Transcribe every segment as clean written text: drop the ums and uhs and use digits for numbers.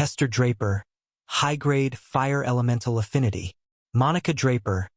Hester Draper, high-grade fire elemental affinity. Monica Draper,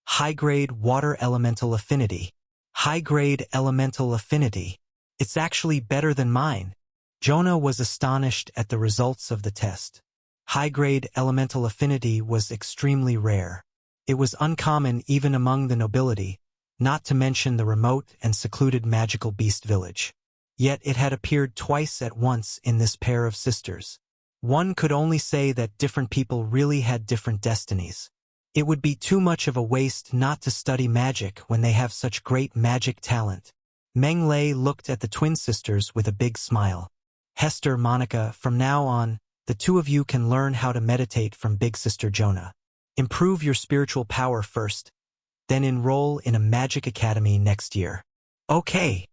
high-grade water elemental affinity. High-grade elemental affinity. It's actually better than mine. Jonah was astonished at the results of the test. High-grade elemental affinity was extremely rare. It was uncommon even among the nobility, not to mention the remote and secluded magical beast village. Yet it had appeared twice at once in this pair of sisters. One could only say that different people really had different destinies. It would be too much of a waste not to study magic when they have such great magic talent. Meng Lei looked at the twin sisters with a big smile. Hester, Monica, from now on, the two of you can learn how to meditate from Big Sister Jonah. Improve your spiritual power first, then enroll in a magic academy next year. Okay.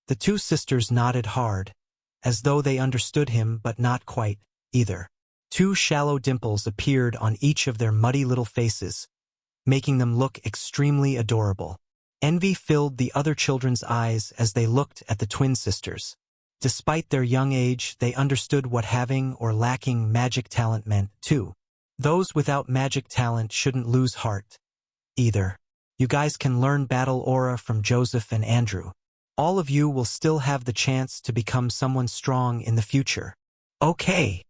The two sisters nodded hard, as though they understood him but not quite, either. Two shallow dimples appeared on each of their muddy little faces, making them look extremely adorable. Envy filled the other children's eyes as they looked at the twin sisters. Despite their young age, they understood what having or lacking magic talent meant, too. Those without magic talent shouldn't lose heart, either. You guys can learn battle aura from Joseph and Andrew. All of you will still have the chance to become someone strong in the future. Okay.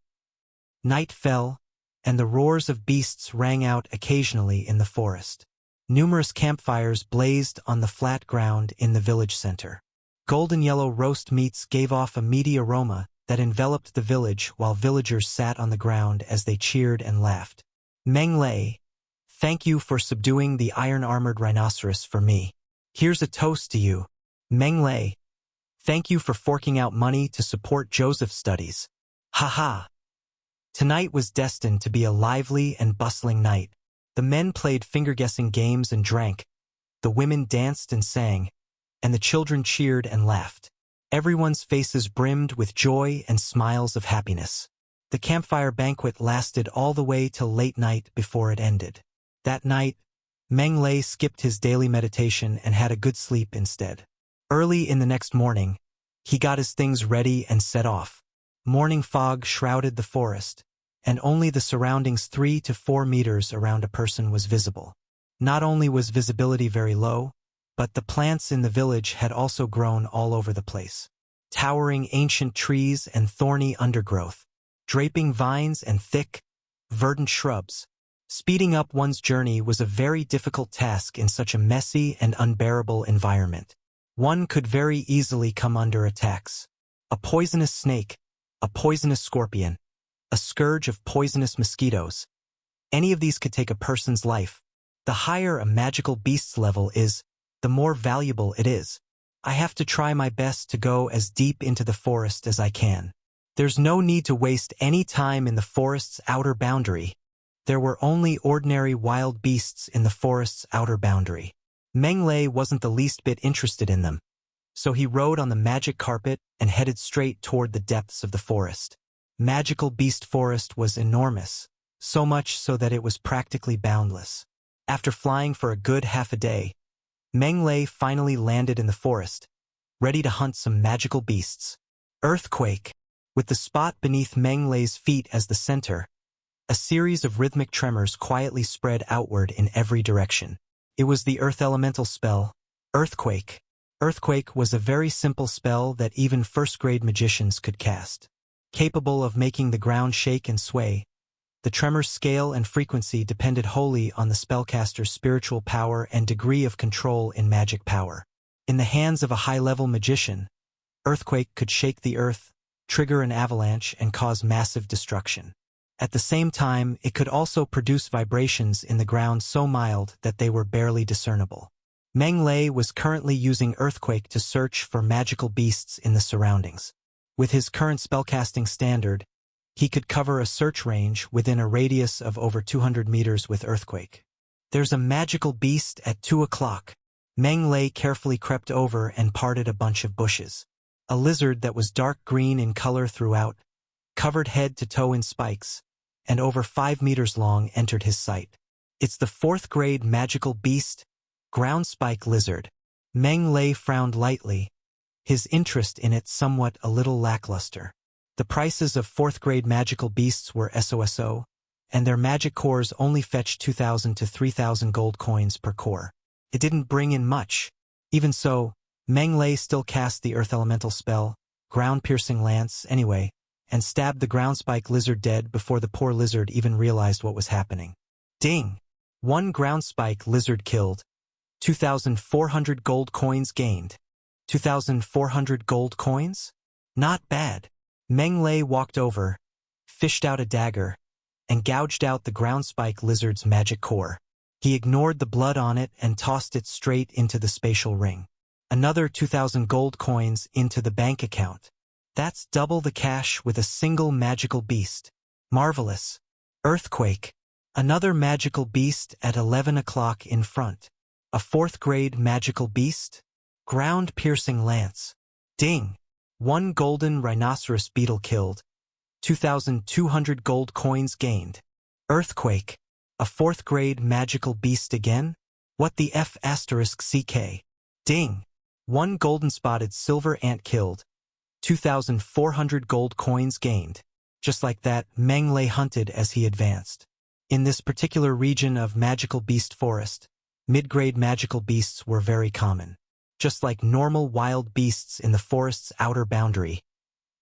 Night fell, and the roars of beasts rang out occasionally in the forest. Numerous campfires blazed on the flat ground in the village center. Golden yellow roast meats gave off a meaty aroma that enveloped the village while villagers sat on the ground as they cheered and laughed. Meng Lei, thank you for subduing the iron-armored rhinoceros for me. Here's a toast to you. Meng Lei, thank you for forking out money to support Joseph's studies. Ha. Tonight was destined to be a lively and bustling night. The men played finger-guessing games and drank. The women danced and sang, and the children cheered and laughed. Everyone's faces brimmed with joy and smiles of happiness. The campfire banquet lasted all the way till late night before it ended. That night, Meng Lei skipped his daily meditation and had a good sleep instead. Early in the next morning, he got his things ready and set off. Morning fog shrouded the forest, and only the surroundings 3 to 4 meters around a person was visible. Not only was visibility very low, but the plants in the village had also grown all over the place. Towering ancient trees and thorny undergrowth, draping vines and thick, verdant shrubs. Speeding up one's journey was a very difficult task in such a messy and unbearable environment. One could very easily come under attacks. A poisonous snake, a poisonous scorpion, a scourge of poisonous mosquitoes. Any of these could take a person's life. The higher a magical beast's level is, the more valuable it is. I have to try my best to go as deep into the forest as I can. There's no need to waste any time in the forest's outer boundary. There were only ordinary wild beasts in the forest's outer boundary. Meng Lei wasn't the least bit interested in them, so he rode on the magic carpet and headed straight toward the depths of the forest. Magical Beast Forest was enormous, so much so that it was practically boundless. After flying for a good half a day, Meng Lei finally landed in the forest, ready to hunt some magical beasts. Earthquake. With the spot beneath Meng Lei's feet as the center, a series of rhythmic tremors quietly spread outward in every direction. It was the earth elemental spell, Earthquake. Earthquake was a very simple spell that even first-grade magicians could cast. Capable of making the ground shake and sway, the tremor's scale and frequency depended wholly on the spellcaster's spiritual power and degree of control in magic power. In the hands of a high-level magician, Earthquake could shake the earth, trigger an avalanche, and cause massive destruction. At the same time, it could also produce vibrations in the ground so mild that they were barely discernible. Meng Lei was currently using Earthquake to search for magical beasts in the surroundings. With his current spellcasting standard, he could cover a search range within a radius of over 200 meters with Earthquake. There's a magical beast at 2 o'clock. Meng Lei carefully crept over and parted a bunch of bushes. A lizard that was dark green in color throughout, covered head to toe in spikes, and over 5 meters long entered his sight. It's the 4th grade magical beast, ground spike lizard. Meng Lei frowned lightly, his interest in it somewhat a little lackluster. The prices of 4th grade magical beasts were SOSO, and their magic cores only fetched 2,000 to 3,000 gold coins per core. It didn't bring in much. Even so, Meng Lei still cast the earth elemental spell, ground-piercing lance, anyway, and stabbed the ground-spike lizard dead before the poor lizard even realized what was happening. Ding! 1 ground-spike lizard killed. 2,400 gold coins gained. 2,400 gold coins? Not bad. Meng Lei walked over, fished out a dagger, and gouged out the ground-spike lizard's magic core. He ignored the blood on it and tossed it straight into the spatial ring. Another 2,000 gold coins into the bank account. That's double the cash with a single magical beast. Marvelous. Earthquake. Another magical beast at 11 o'clock in front. A 4th grade magical beast? Ground-piercing lance. Ding! 1 golden rhinoceros beetle killed. 2,200 gold coins gained. Earthquake. A 4th grade magical beast again? What the F asterisk CK? Ding! 1 golden spotted silver ant killed. 2,400 gold coins gained. Just like that, Meng Lei hunted as he advanced. In this particular region of magical beast forest, mid-grade magical beasts were very common. Just like normal wild beasts in the forest's outer boundary,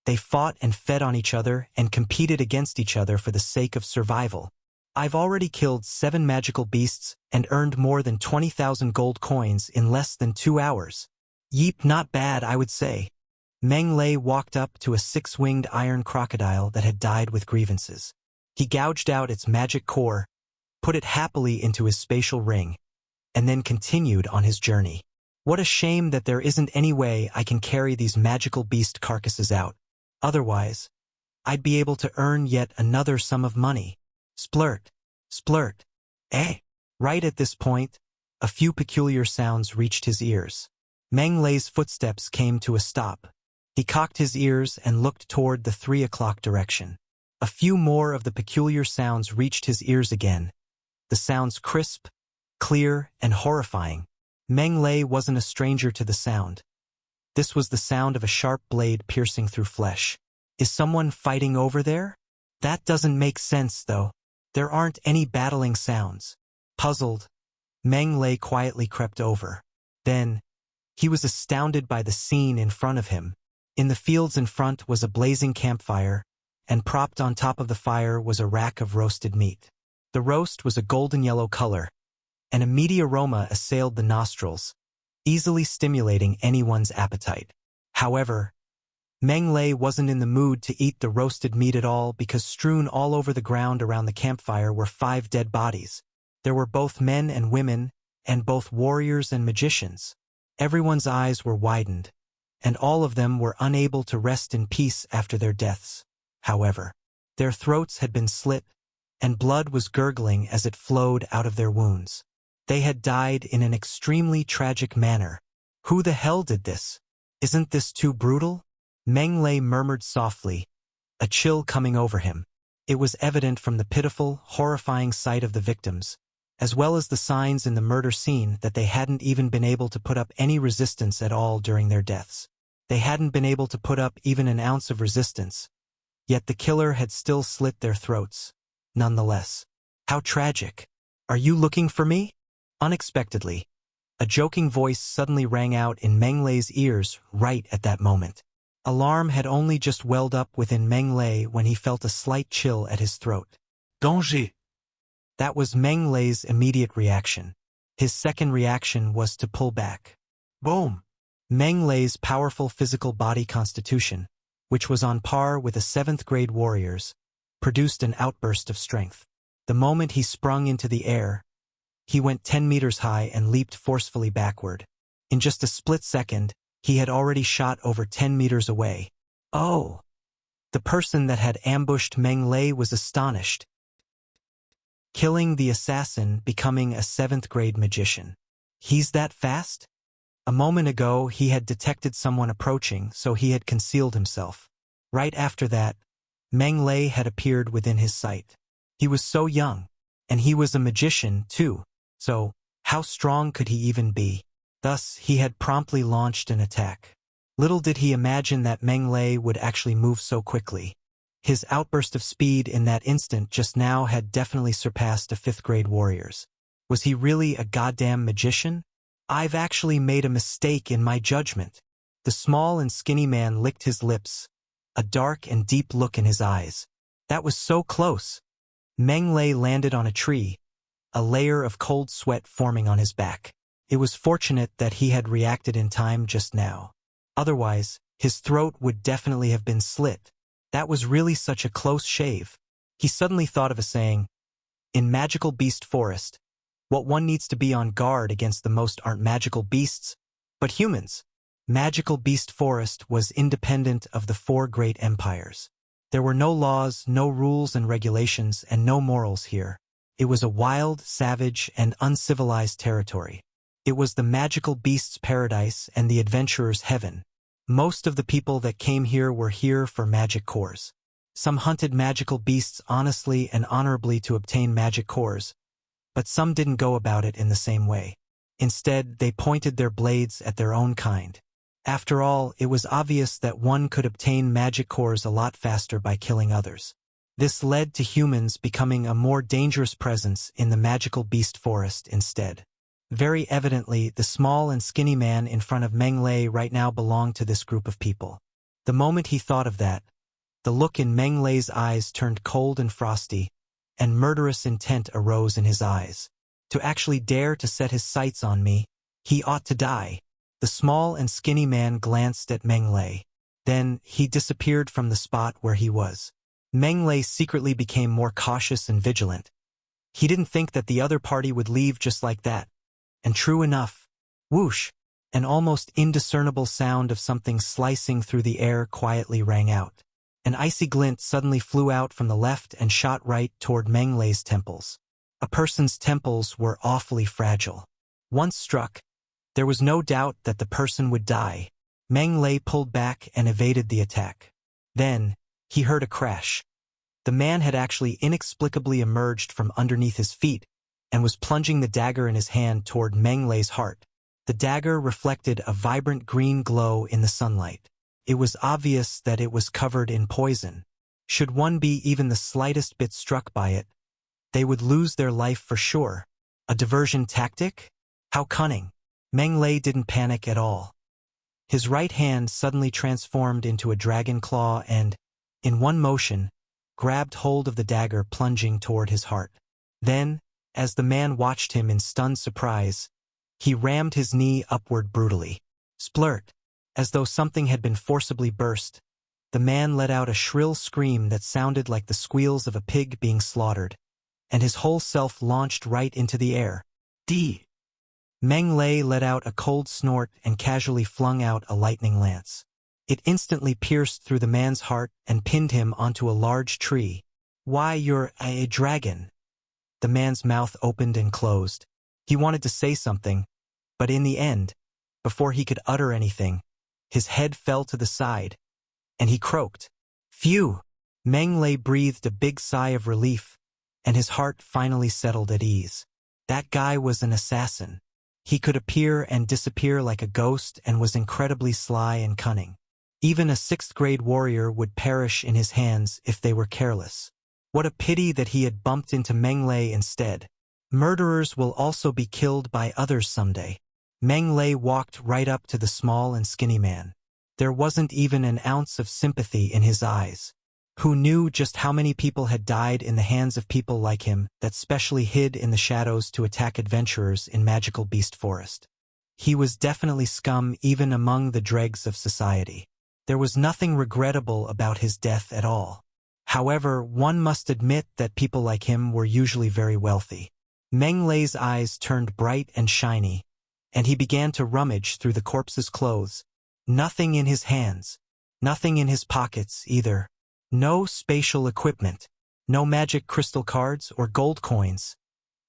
they fought and fed on each other and competed against each other for the sake of survival. I've already killed 7 magical beasts and earned more than 20,000 gold coins in less than 2 hours. Yeep, not bad, I would say. Meng Lei walked up to a 6-winged iron crocodile that had died with grievances. He gouged out its magic core, put it happily into his spatial ring, and then continued on his journey. What a shame that there isn't any way I can carry these magical beast carcasses out. Otherwise, I'd be able to earn yet another sum of money. Splurt. Splurt. Eh? Right at this point, a few peculiar sounds reached his ears. Meng Lei's footsteps came to a stop. He cocked his ears and looked toward the 3 o'clock direction. A few more of the peculiar sounds reached his ears again. The sounds crisp, clear, and horrifying. Meng Lei wasn't a stranger to the sound. This was the sound of a sharp blade piercing through flesh. Is someone fighting over there? That doesn't make sense, though. There aren't any battling sounds. Puzzled, Meng Lei quietly crept over. Then, he was astounded by the scene in front of him. In the fields in front was a blazing campfire, and propped on top of the fire was a rack of roasted meat. The roast was a golden yellow color, and a meaty aroma assailed the nostrils, easily stimulating anyone's appetite. However, Meng Lei wasn't in the mood to eat the roasted meat at all because strewn all over the ground around the campfire were 5 dead bodies. There were both men and women, and both warriors and magicians. Everyone's eyes were widened, and all of them were unable to rest in peace after their deaths. However, their throats had been slit, and blood was gurgling as it flowed out of their wounds. They had died in an extremely tragic manner. Who the hell did this? Isn't this too brutal? Meng Lei murmured softly, a chill coming over him. It was evident from the pitiful, horrifying sight of the victims, as well as the signs in the murder scene, that they hadn't even been able to put up any resistance at all during their deaths. They hadn't been able to put up even an ounce of resistance, yet the killer had still slit their throats. Nonetheless, how tragic. Are you looking for me? Unexpectedly, a joking voice suddenly rang out in Meng Lei's ears right at that moment. Alarm had only just welled up within Meng Lei when he felt a slight chill at his throat. Danger! That was Meng Lei's immediate reaction. His second reaction was to pull back. Boom! Meng Lei's powerful physical body constitution, which was on par with a 7th grade warrior's, produced an outburst of strength. The moment he sprung into the air, he went 10 meters high and leaped forcefully backward. In just a split second, he had already shot over 10 meters away. Oh! The person that had ambushed Meng Lei was astonished, killing the assassin, becoming a 7th grade magician. He's that fast? A moment ago, he had detected someone approaching, so he had concealed himself. Right after that, Meng Lei had appeared within his sight. He was so young, and he was a magician, too, so how strong could he even be? Thus, he had promptly launched an attack. Little did he imagine that Meng Lei would actually move so quickly. His outburst of speed in that instant just now had definitely surpassed a fifth-grade warrior's. Was he really a goddamn magician? I've actually made a mistake in my judgment. The small and skinny man licked his lips, a dark and deep look in his eyes. That was so close. Meng Lei landed on a tree, a layer of cold sweat forming on his back. It was fortunate that he had reacted in time just now. Otherwise, his throat would definitely have been slit. That was really such a close shave. He suddenly thought of a saying, in Magical Beast Forest, what one needs to be on guard against the most aren't magical beasts, but humans. Magical Beast Forest was independent of the four great empires. There were no laws, no rules and regulations, and no morals here. It was a wild, savage, and uncivilized territory. It was the magical beast's paradise and the adventurer's heaven. Most of the people that came here were here for magic cores. Some hunted magical beasts honestly and honorably to obtain magic cores, but some didn't go about it in the same way. Instead, they pointed their blades at their own kind. After all, it was obvious that one could obtain magic cores a lot faster by killing others. This led to humans becoming a more dangerous presence in the magical beast forest instead. Very evidently, the small and skinny man in front of Meng Lei right now belonged to this group of people. The moment he thought of that, the look in Meng Lei's eyes turned cold and frosty, and murderous intent arose in his eyes. To actually dare to set his sights on me, he ought to die. The small and skinny man glanced at Meng Lei. Then, he disappeared from the spot where he was. Meng Lei secretly became more cautious and vigilant. He didn't think that the other party would leave just like that. And true enough, whoosh, an almost indiscernible sound of something slicing through the air quietly rang out. An icy glint suddenly flew out from the left and shot right toward Meng Lei's temples. A person's temples were awfully fragile. Once struck, there was no doubt that the person would die. Meng Lei pulled back and evaded the attack. Then, he heard a crash. The man had actually inexplicably emerged from underneath his feet and was plunging the dagger in his hand toward Meng Lei's heart. The dagger reflected a vibrant green glow in the sunlight. It was obvious that it was covered in poison. Should one be even the slightest bit struck by it, they would lose their life for sure. A diversion tactic? How cunning. Meng Lei didn't panic at all. His right hand suddenly transformed into a dragon claw and, in one motion, grabbed hold of the dagger plunging toward his heart. Then, as the man watched him in stunned surprise, he rammed his knee upward brutally. Splurt! As though something had been forcibly burst, the man let out a shrill scream that sounded like the squeals of a pig being slaughtered, and his whole self launched right into the air. D. Meng Lei let out a cold snort and casually flung out a lightning lance. It instantly pierced through the man's heart and pinned him onto a large tree. Why, you're a dragon. The man's mouth opened and closed. He wanted to say something, but in the end, before he could utter anything, his head fell to the side, and he croaked. Phew! Meng Lei breathed a big sigh of relief, and his heart finally settled at ease. That guy was an assassin. He could appear and disappear like a ghost and was incredibly sly and cunning. Even a sixth-grade warrior would perish in his hands if they were careless. What a pity that he had bumped into Meng Lei instead. Murderers will also be killed by others someday. Meng Lei walked right up to the small and skinny man. There wasn't even an ounce of sympathy in his eyes. Who knew just how many people had died in the hands of people like him that specially hid in the shadows to attack adventurers in Magical Beast Forest? He was definitely scum even among the dregs of society. There was nothing regrettable about his death at all. However, one must admit that people like him were usually very wealthy. Meng Lei's eyes turned bright and shiny, and he began to rummage through the corpse's clothes. Nothing in his hands. Nothing in his pockets, either. No spatial equipment. No magic crystal cards or gold coins,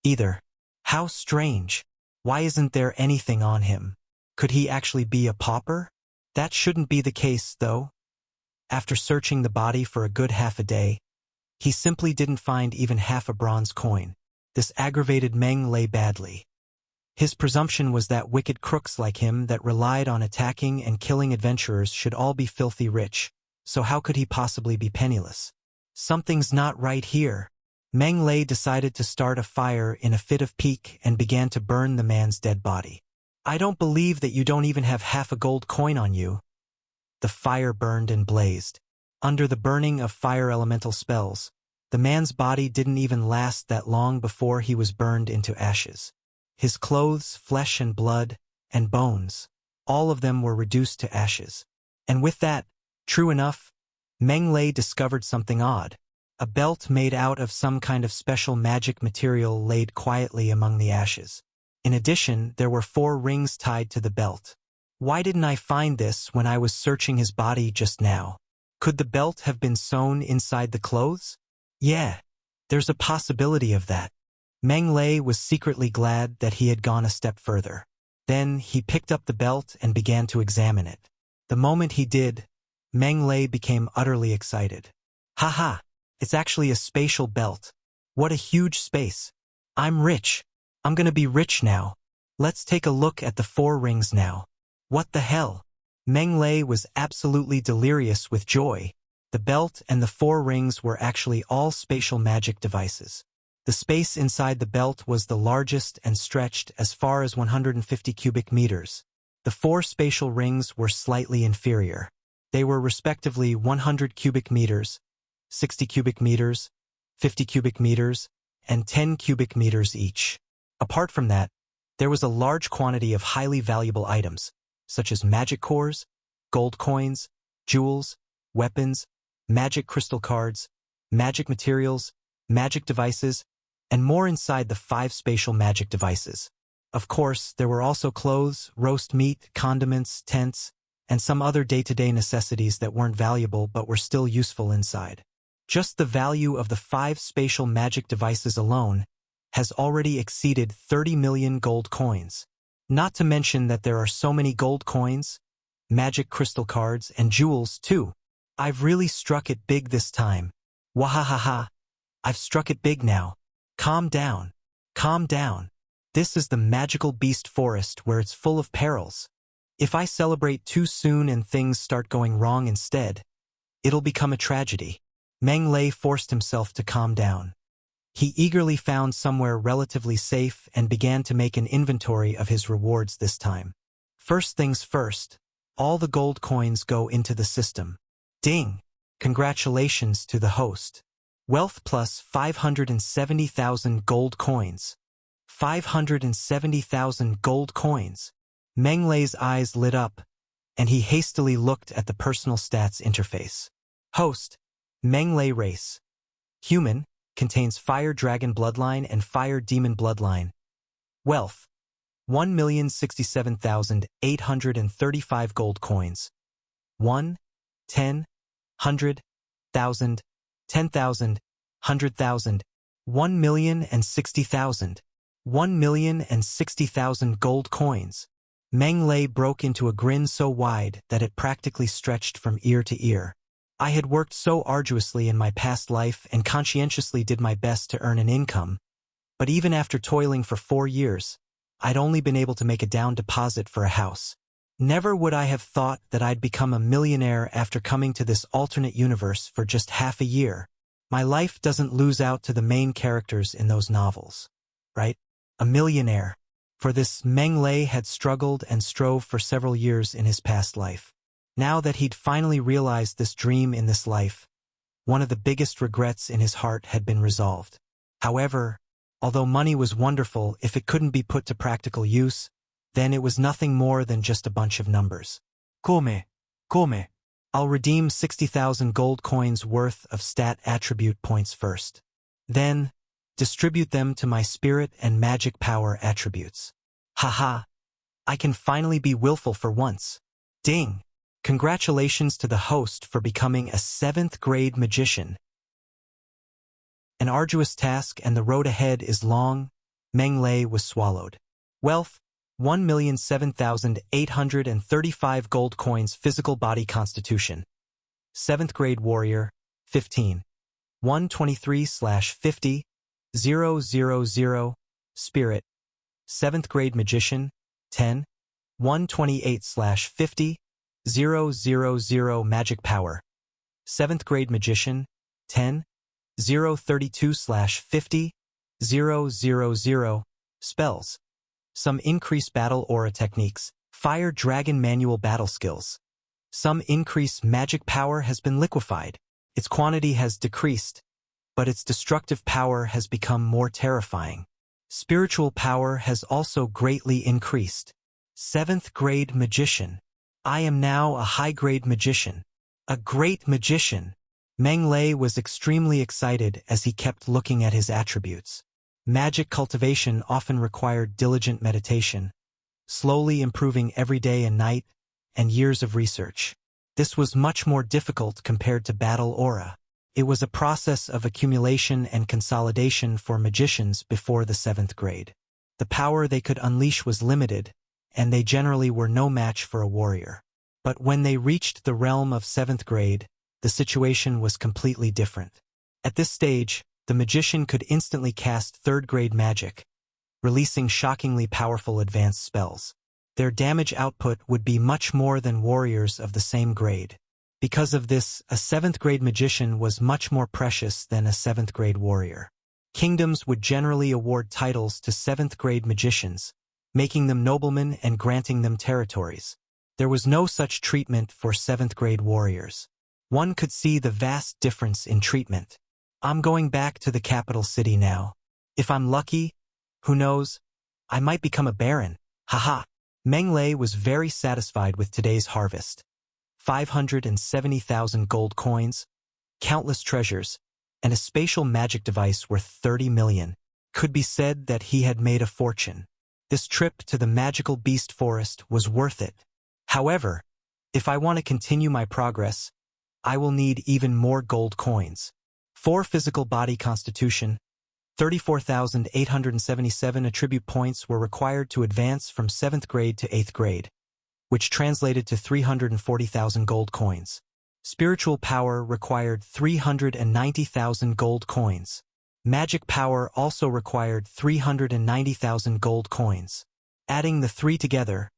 either. How strange. Why isn't there anything on him? Could he actually be a pauper? That shouldn't be the case, though. After searching the body for a good half a day, he simply didn't find even half a bronze coin. This aggravated Meng Lei badly. His presumption was that wicked crooks like him that relied on attacking and killing adventurers should all be filthy rich, so how could he possibly be penniless? Something's not right here. Meng Lei decided to start a fire in a fit of pique and began to burn the man's dead body. I don't believe that you don't even have half a gold coin on you. The fire burned and blazed. Under the burning of fire elemental spells, the man's body didn't even last that long before he was burned into ashes. His clothes, flesh and blood, and bones, all of them were reduced to ashes. And with that, true enough, Meng Lei discovered something odd. A belt made out of some kind of special magic material laid quietly among the ashes. In addition, there were 4 rings tied to the belt. Why didn't I find this when I was searching his body just now? Could the belt have been sewn inside the clothes? Yeah, there's a possibility of that. Meng Lei was secretly glad that he had gone a step further. Then he picked up the belt and began to examine it. The moment he did, Meng Lei became utterly excited. Haha, it's actually a spatial belt. What a huge space. I'm rich. I'm gonna be rich now. Let's take a look at the 4 rings now. What the hell? Meng Lei was absolutely delirious with joy. The belt and the 4 rings were actually all spatial magic devices. The space inside the belt was the largest and stretched as far as 150 cubic meters. The 4 spatial rings were slightly inferior. They were respectively 100 cubic meters, 60 cubic meters, 50 cubic meters, and 10 cubic meters each. Apart from that, there was a large quantity of highly valuable items, such as magic cores, gold coins, jewels, weapons, magic crystal cards, magic materials, magic devices, and more inside the 5 spatial magic devices. Of course, there were also clothes, roast meat, condiments, tents, and some other day-to-day necessities that weren't valuable but were still useful inside. Just the value of the 5 spatial magic devices alone has already exceeded 30 million gold coins. Not to mention that there are so many gold coins, magic crystal cards, and jewels too. I've really struck it big this time. Wahahaha. I've struck it big now. Calm down. Calm down. This is the magical beast forest where it's full of perils. If I celebrate too soon and things start going wrong instead, it'll become a tragedy. Meng Lei forced himself to calm down. He eagerly found somewhere relatively safe and began to make an inventory of his rewards this time. First things first, all the gold coins go into the system. Ding! Congratulations to the host. Wealth plus 570,000 gold coins. 570,000 gold coins. Meng Lei's eyes lit up, and he hastily looked at the personal stats interface. Host, Meng Lei race. Human, contains fire dragon bloodline and fire demon bloodline. Wealth, 1,067,835 gold coins. 1, 10, 100, 1,000, 10,000, 100,000, 1,060,000. 1,060,000 gold coins. Meng Lei broke into a grin so wide that it practically stretched from ear to ear. I had worked so arduously in my past life and conscientiously did my best to earn an income, but even after toiling for 4 years, I'd only been able to make a down deposit for a house. Never would I have thought that I'd become a millionaire after coming to this alternate universe for just half a year. My life doesn't lose out to the main characters in those novels, right? A millionaire. For this, Meng Lei had struggled and strove for several years in his past life. Now that he'd finally realized this dream in this life, one of the biggest regrets in his heart had been resolved. However, although money was wonderful, if it couldn't be put to practical use, then it was nothing more than just a bunch of numbers. Come. I'll redeem 60,000 gold coins worth of stat attribute points first. Then, distribute them to my spirit and magic power attributes. Haha. I can finally be willful for once. Ding. Congratulations to the host for becoming a 7th grade magician. An arduous task and the road ahead is long. Meng Lei was swallowed. Wealth, 1,007,835 gold coins. Physical body constitution. 7th grade warrior, 15. 123/50, 000, spirit, 7th grade magician, 10, 128/50, 000 magic power. 7th grade magician, 10, 032/50, 000 spells. Some increase battle aura techniques. Fire dragon manual battle skills. Some increase magic power has been liquefied. Its quantity has decreased, but its destructive power has become more terrifying. Spiritual power has also greatly increased. 7th grade magician. I am now a high-grade magician. A great magician. Meng Lei was extremely excited as he kept looking at his attributes. Magic cultivation often required diligent meditation, slowly improving every day and night, and years of research. This was much more difficult compared to battle aura. It was a process of accumulation and consolidation for magicians before the 7th grade. The power they could unleash was limited, and they generally were no match for a warrior. But when they reached the realm of 7th grade, the situation was completely different. At this stage, the magician could instantly cast 3rd grade magic, releasing shockingly powerful advanced spells. Their damage output would be much more than warriors of the same grade. Because of this, a 7th grade magician was much more precious than a 7th grade warrior. Kingdoms would generally award titles to 7th grade magicians, making them noblemen and granting them territories. There was no such treatment for 7th grade warriors. One could see the vast difference in treatment. I'm going back to the capital city now. If I'm lucky, who knows, I might become a baron. Haha. Meng Lei was very satisfied with today's harvest. 570,000 gold coins, countless treasures, and a spatial magic device worth 30 million. Could be said that he had made a fortune. This trip to the magical beast forest was worth it. However, if I want to continue my progress, I will need even more gold coins. 4 physical body constitution, 34,877 attribute points were required to advance from 7th grade to 8th grade, which translated to 340,000 gold coins. Spiritual power required 390,000 gold coins. Magic power also required 390,000 gold coins. Adding the 3 together,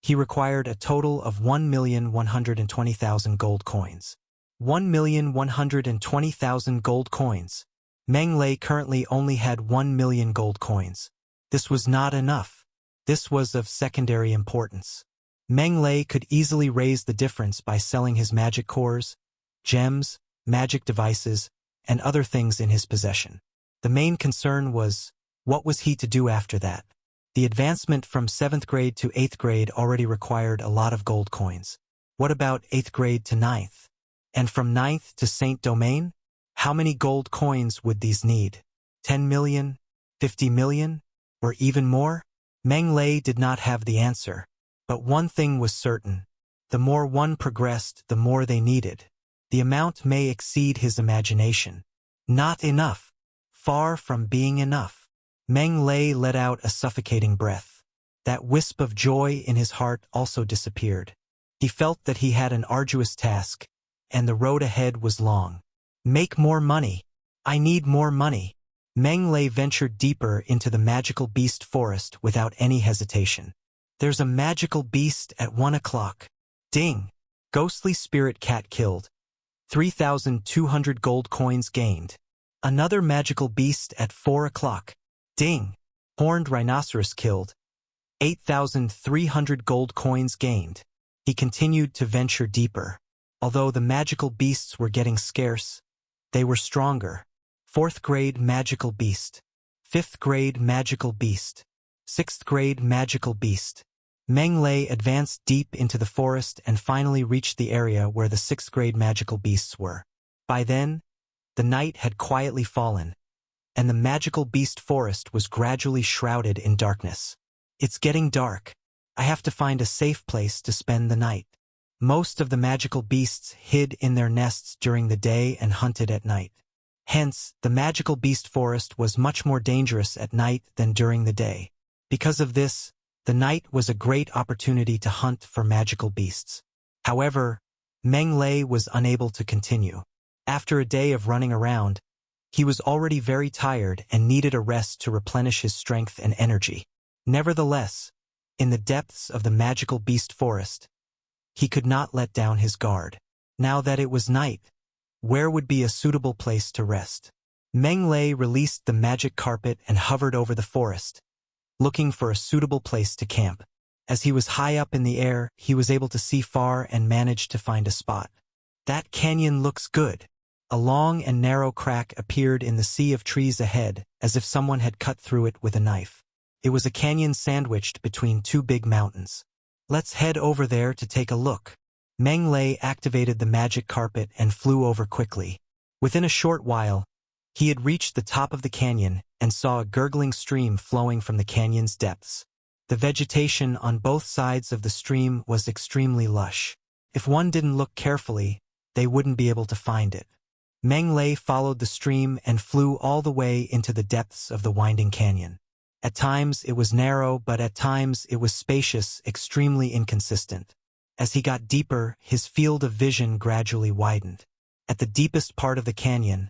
he required a total of 1,120,000 gold coins. 1,120,000 gold coins. Meng Lei currently only had 1 million gold coins. This was not enough. This was of secondary importance. Meng Lei could easily raise the difference by selling his magic cores, gems, magic devices, and other things in his possession. The main concern was, what was he to do after that? The advancement from 7th grade to 8th grade already required a lot of gold coins. What about 8th grade to 9th? And from 9th to Saint Domain? How many gold coins would these need? 10 million? 50 million? Or even more? Meng Lei did not have the answer. But one thing was certain. The more one progressed, the more they needed. The amount may exceed his imagination. Not enough. Far from being enough. Meng Lei let out a suffocating breath. That wisp of joy in his heart also disappeared. He felt that he had an arduous task, and the road ahead was long. Make more money. I need more money. Meng Lei ventured deeper into the magical beast forest without any hesitation. There's a magical beast at 1 o'clock. Ding! Ghostly spirit cat killed. 3,200 gold coins gained. Another magical beast at 4 o'clock. Ding! Horned rhinoceros killed. 8,300 gold coins gained. He continued to venture deeper. Although the magical beasts were getting scarce, they were stronger. 4th grade magical beast. 5th grade magical beast. 6th grade magical beast. Meng Lei advanced deep into the forest and finally reached the area where the 6th grade magical beasts were. By then, the night had quietly fallen, and the magical beast forest was gradually shrouded in darkness. It's getting dark. I have to find a safe place to spend the night. Most of the magical beasts hid in their nests during the day and hunted at night. Hence, the magical beast forest was much more dangerous at night than during the day. Because of this, the night was a great opportunity to hunt for magical beasts. However, Meng Lei was unable to continue. After a day of running around, he was already very tired and needed a rest to replenish his strength and energy. Nevertheless, in the depths of the magical beast forest, he could not let down his guard. Now that it was night, where would be a suitable place to rest? Meng Lei released the magic carpet and hovered over the forest, looking for a suitable place to camp. As he was high up in the air, he was able to see far and managed to find a spot. That canyon looks good. A long and narrow crack appeared in the sea of trees ahead, as if someone had cut through it with a knife. It was a canyon sandwiched between two big mountains. Let's head over there to take a look. Meng Lei activated the magic carpet and flew over quickly. Within a short while, he had reached the top of the canyon and saw a gurgling stream flowing from the canyon's depths. The vegetation on both sides of the stream was extremely lush. If one didn't look carefully, they wouldn't be able to find it. Meng Lei followed the stream and flew all the way into the depths of the winding canyon. At times it was narrow, but at times it was spacious, extremely inconsistent. As he got deeper, his field of vision gradually widened. At the deepest part of the canyon,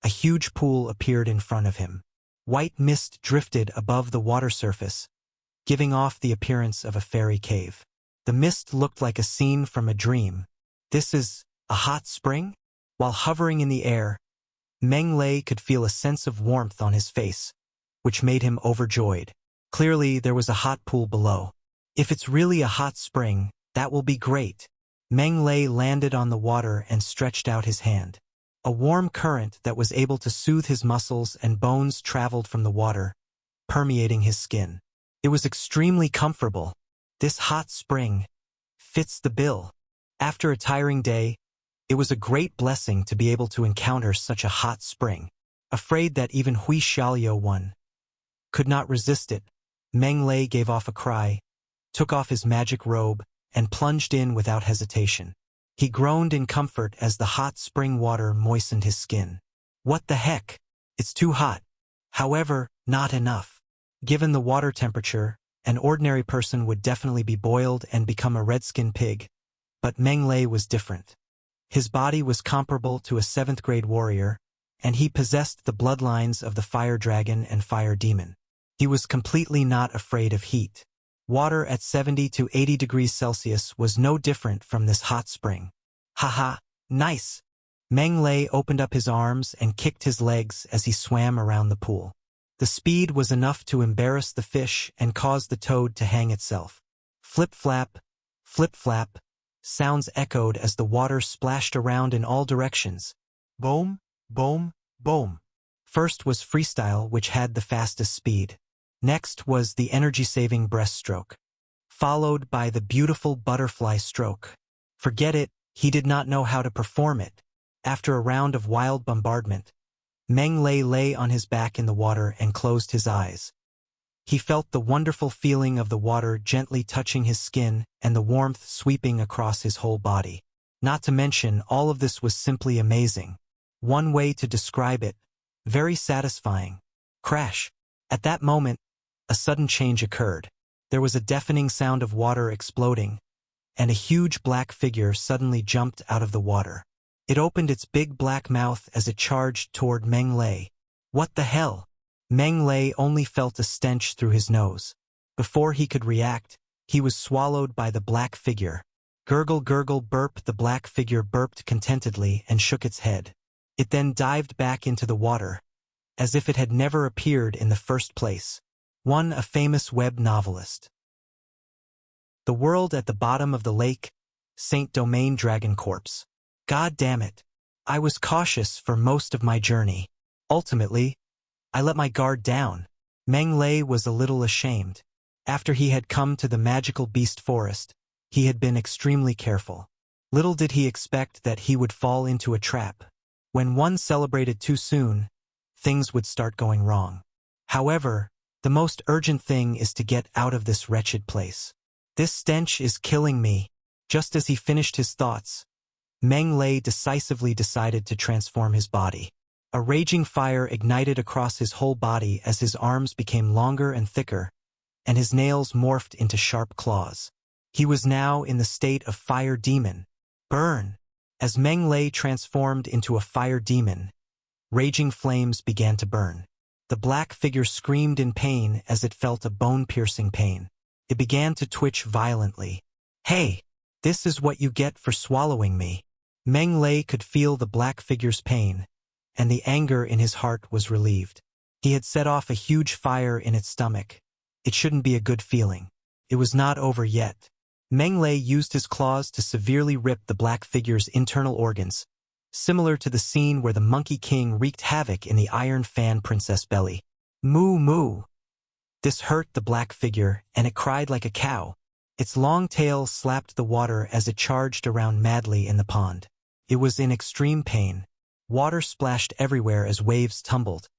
a huge pool appeared in front of him. White mist drifted above the water surface, giving off the appearance of a fairy cave. The mist looked like a scene from a dream. This is a hot spring? While hovering in the air, Meng Lei could feel a sense of warmth on his face, which made him overjoyed. Clearly, there was a hot pool below. If it's really a hot spring, that will be great. Meng Lei landed on the water and stretched out his hand. A warm current that was able to soothe his muscles and bones traveled from the water, permeating his skin. It was extremely comfortable. This hot spring fits the bill. After a tiring day, it was a great blessing to be able to encounter such a hot spring. Afraid that even Hui Xiaoliu one could not resist it, Meng Lei gave off a cry, took off his magic robe, and plunged in without hesitation. He groaned in comfort as the hot spring water moistened his skin. What the heck? It's too hot. However, not enough. Given the water temperature, an ordinary person would definitely be boiled and become a red-skinned pig. But Meng Lei was different. His body was comparable to a 7th-grade warrior, and he possessed the bloodlines of the fire dragon and fire demon. He was completely not afraid of heat. Water at 70 to 80 degrees Celsius was no different from this hot spring. Haha, nice! Meng Lei opened up his arms and kicked his legs as he swam around the pool. The speed was enough to embarrass the fish and cause the toad to hang itself. Flip-flap, flip-flap, sounds echoed as the water splashed around in all directions. Boom, boom, boom. First was freestyle, which had the fastest speed. Next was the energy-saving breaststroke, followed by the beautiful butterfly stroke. Forget it, he did not know how to perform it. After a round of wild bombardment, Meng Lei lay on his back in the water and closed his eyes. He felt the wonderful feeling of the water gently touching his skin and the warmth sweeping across his whole body. Not to mention, all of this was simply amazing. One way to describe it, very satisfying. Crash. At that moment, a sudden change occurred. There was a deafening sound of water exploding, and a huge black figure suddenly jumped out of the water. It opened its big black mouth as it charged toward Meng Lei. What the hell? Meng Lei only felt a stench through his nose. Before he could react, he was swallowed by the black figure. Gurgle gurgle burp. The black figure burped contentedly and shook its head. It then dived back into the water, as if it had never appeared in the first place. One, a famous web novelist. The world at the bottom of the lake, Saint Domain Dragon Corpse. God damn it. I was cautious for most of my journey. Ultimately, I let my guard down. Meng Lei was a little ashamed. After he had come to the magical beast forest, he had been extremely careful. Little did he expect that he would fall into a trap. When one celebrated too soon, things would start going wrong. However, the most urgent thing is to get out of this wretched place. This stench is killing me. Just as he finished his thoughts, Meng Lei decisively decided to transform his body. A raging fire ignited across his whole body as his arms became longer and thicker, and his nails morphed into sharp claws. He was now in the state of fire demon. Burn! As Meng Lei transformed into a fire demon, raging flames began to burn. The black figure screamed in pain as it felt a bone-piercing pain. It began to twitch violently. "Hey! This is what you get for swallowing me." Meng Lei could feel the black figure's pain, and the anger in his heart was relieved. He had set off a huge fire in its stomach. It shouldn't be a good feeling. It was not over yet. Meng Lei used his claws to severely rip the black figure's internal organs, similar to the scene where the Monkey King wreaked havoc in the Iron Fan Princess belly. Moo moo. This hurt the black figure, and it cried like a cow. Its long tail slapped the water as it charged around madly in the pond. It was in extreme pain. Water splashed everywhere as waves tumbled.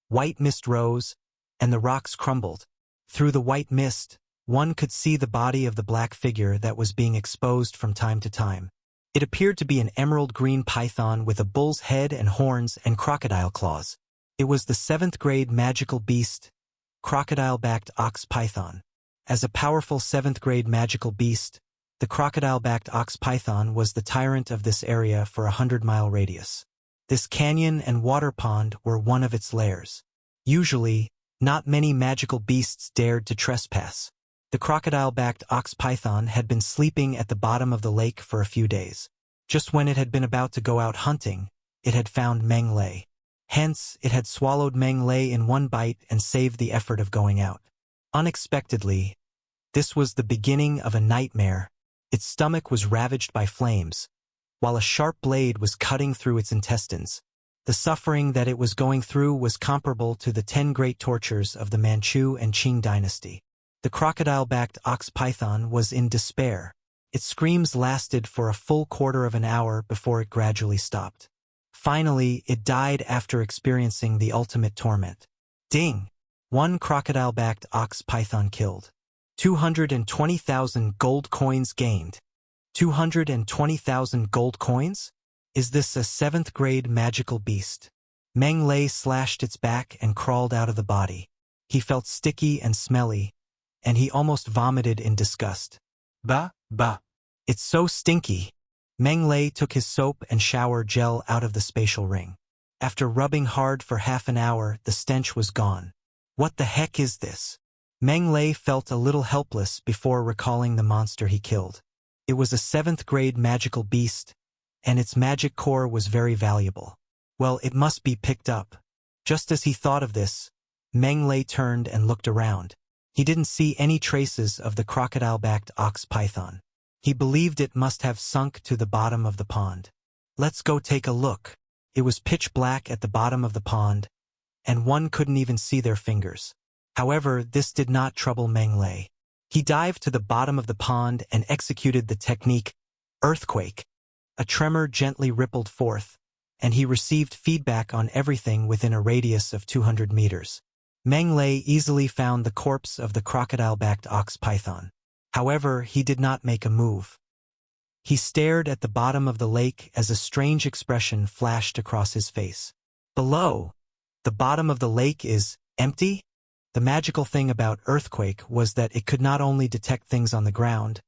White mist rose, and the rocks crumbled. Through the white mist, one could see the body of the black figure that was being exposed from time to time. It appeared to be an emerald green python with a bull's head and horns and crocodile claws. It was the 7th grade magical beast, crocodile-backed ox python. As a powerful 7th grade magical beast, the crocodile-backed ox python was the tyrant of this area for a 100-mile radius. This canyon and water pond were one of its lairs. Usually, not many magical beasts dared to trespass. The crocodile-backed ox python had been sleeping at the bottom of the lake for a few days. Just when it had been about to go out hunting, it had found Meng Lei. Hence, it had swallowed Meng Lei in one bite and saved the effort of going out. Unexpectedly, this was the beginning of a nightmare. Its stomach was ravaged by flames, while a sharp blade was cutting through its intestines. The suffering that it was going through was comparable to the 10 great tortures of the Manchu and Qing dynasty. The crocodile-backed ox python was in despair. Its screams lasted for a full quarter of an hour before it gradually stopped. Finally, it died after experiencing the ultimate torment. Ding! 1 crocodile-backed ox python killed. 220,000 gold coins gained. 220,000 gold coins? Is this a 7th grade magical beast? Meng Lei slashed its back and crawled out of the body. He felt sticky and smelly, and he almost vomited in disgust. Bah, bah. It's so stinky. Meng Lei took his soap and shower gel out of the spatial ring. After rubbing hard for half an hour, the stench was gone. What the heck is this? Meng Lei felt a little helpless before recalling the monster he killed. It was a 7th grade magical beast, and its magic core was very valuable. Well, it must be picked up. Just as he thought of this, Meng Lei turned and looked around. He didn't see any traces of the crocodile-backed ox python. He believed it must have sunk to the bottom of the pond. Let's go take a look. It was pitch black at the bottom of the pond, and one couldn't even see their fingers. However, this did not trouble Meng Lei. He dived to the bottom of the pond and executed the technique, earthquake. A tremor gently rippled forth, and he received feedback on everything within a radius of 200 meters. Meng Lei easily found the corpse of the crocodile-backed ox python. However, he did not make a move. He stared at the bottom of the lake as a strange expression flashed across his face. Below, the bottom of the lake is empty? The magical thing about earthquake was that it could not only detect things on the ground,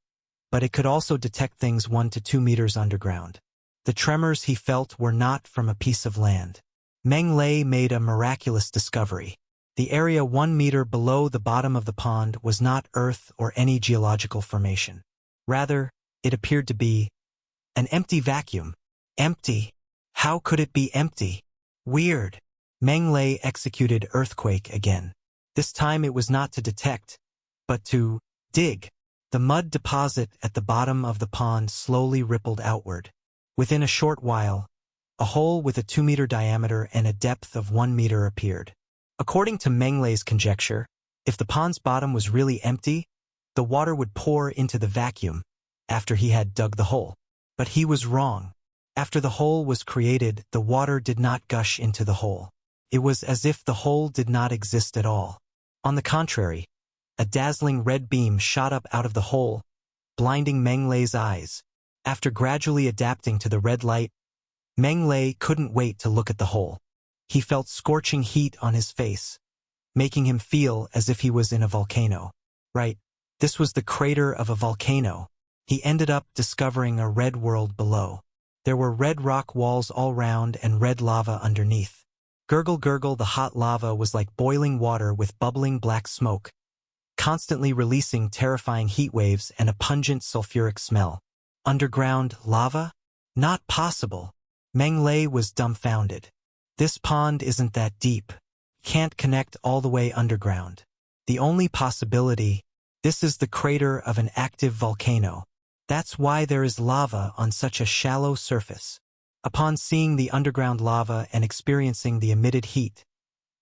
but it could also detect things 1 to 2 meters underground. The tremors he felt were not from a piece of land. Meng Lei made a miraculous discovery. The area 1 meter below the bottom of the pond was not earth or any geological formation. Rather, it appeared to be an empty vacuum. Empty? How could it be empty? Weird. Meng Lei executed earthquake again. This time it was not to detect, but to dig. The mud deposit at the bottom of the pond slowly rippled outward. Within a short while, a hole with a 2-meter diameter and a depth of 1 meter appeared. According to Meng Lei's conjecture, if the pond's bottom was really empty, the water would pour into the vacuum after he had dug the hole. But he was wrong. After the hole was created, the water did not gush into the hole. It was as if the hole did not exist at all. On the contrary, a dazzling red beam shot up out of the hole, blinding Meng Lei's eyes. After gradually adapting to the red light, Meng Lei couldn't wait to look at the hole. He felt scorching heat on his face, making him feel as if he was in a volcano. Right, this was the crater of a volcano. He ended up discovering a red world below. There were red rock walls all round and red lava underneath. Gurgle gurgle, the hot lava was like boiling water with bubbling black smoke, constantly releasing terrifying heat waves and a pungent sulfuric smell. Underground lava? Not possible. Meng Lei was dumbfounded. This pond isn't that deep. Can't connect all the way underground. The only possibility, this is the crater of an active volcano. That's why there is lava on such a shallow surface. Upon seeing the underground lava and experiencing the emitted heat,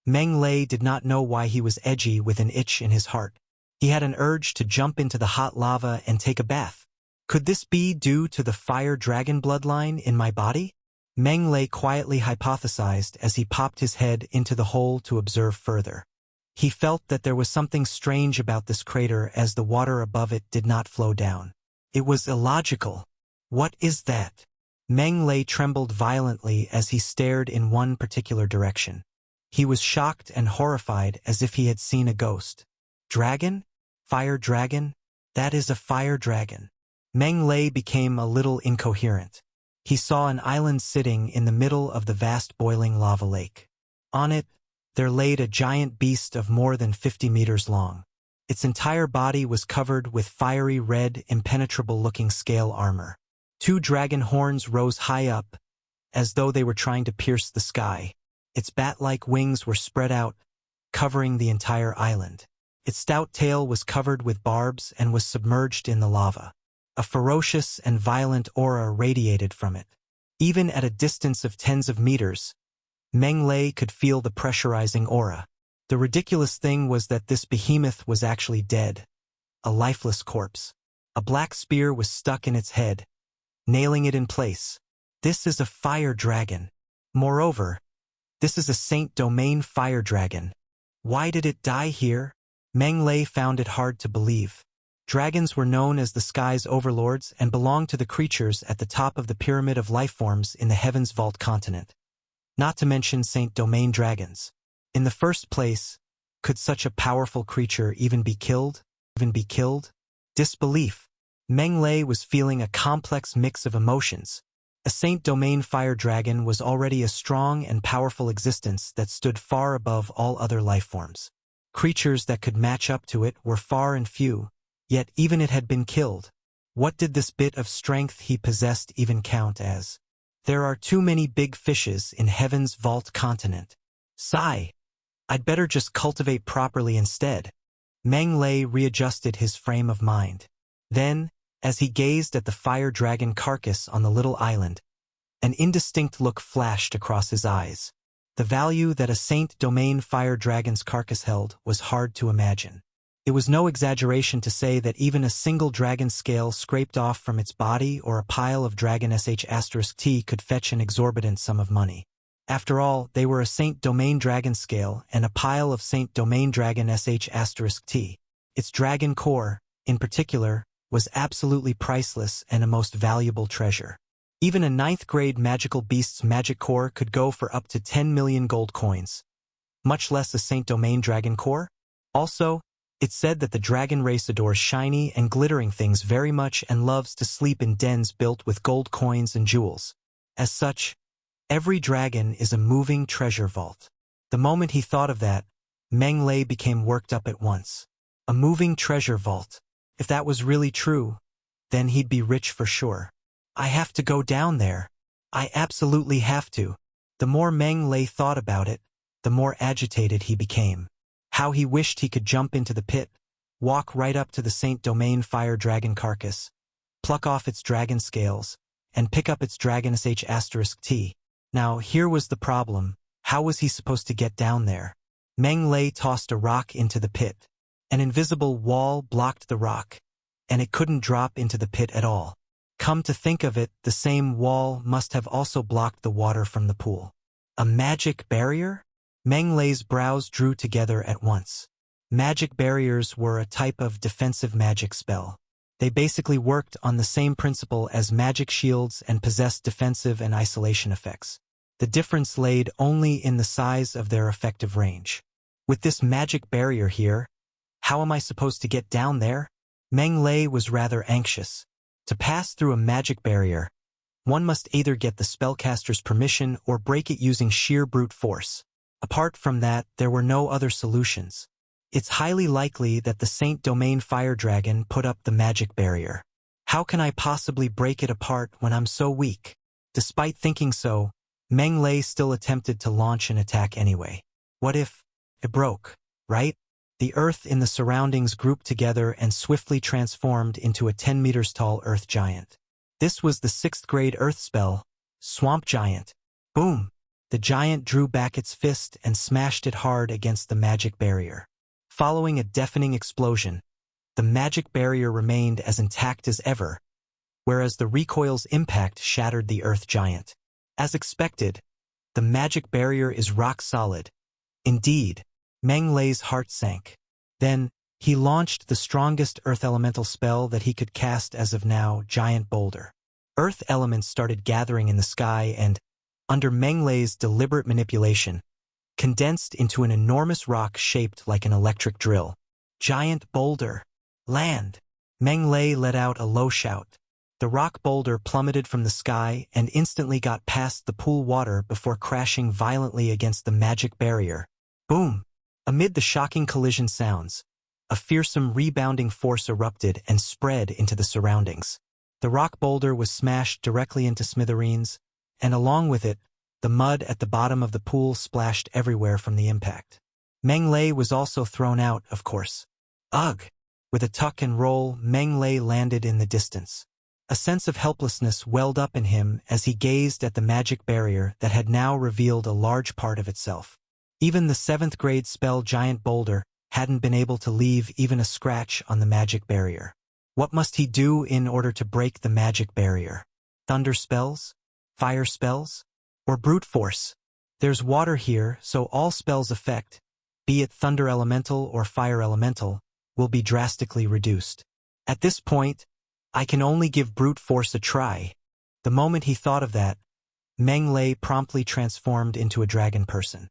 Meng Lei did not know why he was edgy with an itch in his heart. He had an urge to jump into the hot lava and take a bath. Could this be due to the fire dragon bloodline in my body? Meng Lei quietly hypothesized as he popped his head into the hole to observe further. He felt that there was something strange about this crater as the water above it did not flow down. It was illogical. What is that? Meng Lei trembled violently as he stared in one particular direction. He was shocked and horrified as if he had seen a ghost. Dragon? Fire dragon? That is a fire dragon. Meng Lei became a little incoherent. He saw an island sitting in the middle of the vast boiling lava lake. On it, there laid a giant beast of more than 50 meters long. Its entire body was covered with fiery red, impenetrable-looking scale armor. 2 dragon horns rose high up, as though they were trying to pierce the sky. Its bat-like wings were spread out, covering the entire island. Its stout tail was covered with barbs and was submerged in the lava. A ferocious and violent aura radiated from it. Even at a distance of tens of meters, Meng Lei could feel the pressurizing aura. The ridiculous thing was that this behemoth was actually dead, a lifeless corpse. A black spear was stuck in its head, nailing it in place. This is a fire dragon. Moreover, this is a Saint Domain fire dragon. Why did it die here? Meng Lei found it hard to believe. Dragons were known as the sky's overlords and belonged to the creatures at the top of the pyramid of lifeforms in the Heaven's Vault continent. Not to mention Saint Domain dragons. In the first place, could such a powerful creature even be killed? Disbelief. Meng Lei was feeling a complex mix of emotions. A Saint Domain fire dragon was already a strong and powerful existence that stood far above all other lifeforms. Creatures that could match up to it were far and few, yet even it had been killed. What did this bit of strength he possessed even count as? There are too many big fishes in Heaven's Vault continent. Sigh. I'd better just cultivate properly instead. Meng Lei readjusted his frame of mind. Then, as he gazed at the fire dragon carcass on the little island, an indistinct look flashed across his eyes. The value that a Saint Domain fire dragon's carcass held was hard to imagine. It was no exaggeration to say that even a single dragon scale scraped off from its body or a pile of dragon sh*t could fetch an exorbitant sum of money. After all, they were a Saint Domain dragon scale and a pile of Saint Domain dragon sh*t. Its dragon core, in particular, was absolutely priceless and a most valuable treasure. Even a 9th grade magical beast's magic core could go for up to 10 million gold coins, much less a Saint Domain dragon core. Also, it's said that the dragon race adores shiny and glittering things very much and loves to sleep in dens built with gold coins and jewels. As such, every dragon is a moving treasure vault. The moment he thought of that, Meng Lei became worked up at once. A moving treasure vault. If that was really true, then he'd be rich for sure. I have to go down there. I absolutely have to. The more Meng Lei thought about it, the more agitated he became. How he wished he could jump into the pit, walk right up to the Saint Domain fire dragon carcass, pluck off its dragon scales, and pick up its dragon sh*t. Now, here was the problem. How was he supposed to get down there? Meng Lei tossed a rock into the pit. An invisible wall blocked the rock, and it couldn't drop into the pit at all. Come to think of it, the same wall must have also blocked the water from the pool. A magic barrier? Meng Lei's brows drew together at once. Magic barriers were a type of defensive magic spell. They basically worked on the same principle as magic shields and possessed defensive and isolation effects. The difference laid only in the size of their effective range. With this magic barrier here, how am I supposed to get down there? Meng Lei was rather anxious. To pass through a magic barrier, one must either get the spellcaster's permission or break it using sheer brute force. Apart from that, there were no other solutions. It's highly likely that the Saint Domain Fire Dragon put up the magic barrier. How can I possibly break it apart when I'm so weak? Despite thinking so, Meng Lei still attempted to launch an attack anyway. What if it broke, right? The earth in the surroundings grouped together and swiftly transformed into a 10 meters tall earth giant. This was the 6th grade earth spell, Swamp Giant. Boom! The giant drew back its fist and smashed it hard against the magic barrier. Following a deafening explosion, the magic barrier remained as intact as ever, whereas the recoil's impact shattered the earth giant. As expected, the magic barrier is rock solid. Indeed, Meng Lei's heart sank. Then, he launched the strongest earth elemental spell that he could cast as of now, Giant Boulder. Earth elements started gathering in the sky and, under Meng Lei's deliberate manipulation, condensed into an enormous rock shaped like an electric drill. Giant Boulder. Land! Meng Lei let out a low shout. The rock boulder plummeted from the sky and instantly got past the pool water before crashing violently against the magic barrier. Boom! Amid the shocking collision sounds, a fearsome rebounding force erupted and spread into the surroundings. The rock boulder was smashed directly into smithereens, and along with it, the mud at the bottom of the pool splashed everywhere from the impact. Meng Lei was also thrown out, of course. Ugh! With a tuck and roll, Meng Lei landed in the distance. A sense of helplessness welled up in him as he gazed at the magic barrier that had now revealed a large part of itself. Even the 7th grade spell Giant Boulder hadn't been able to leave even a scratch on the magic barrier. What must he do in order to break the magic barrier? Thunder spells? Fire spells? Or brute force? There's water here, so all spells' effect, be it thunder elemental or fire elemental, will be drastically reduced. At this point, I can only give brute force a try. The moment he thought of that, Meng Lei promptly transformed into a dragon person.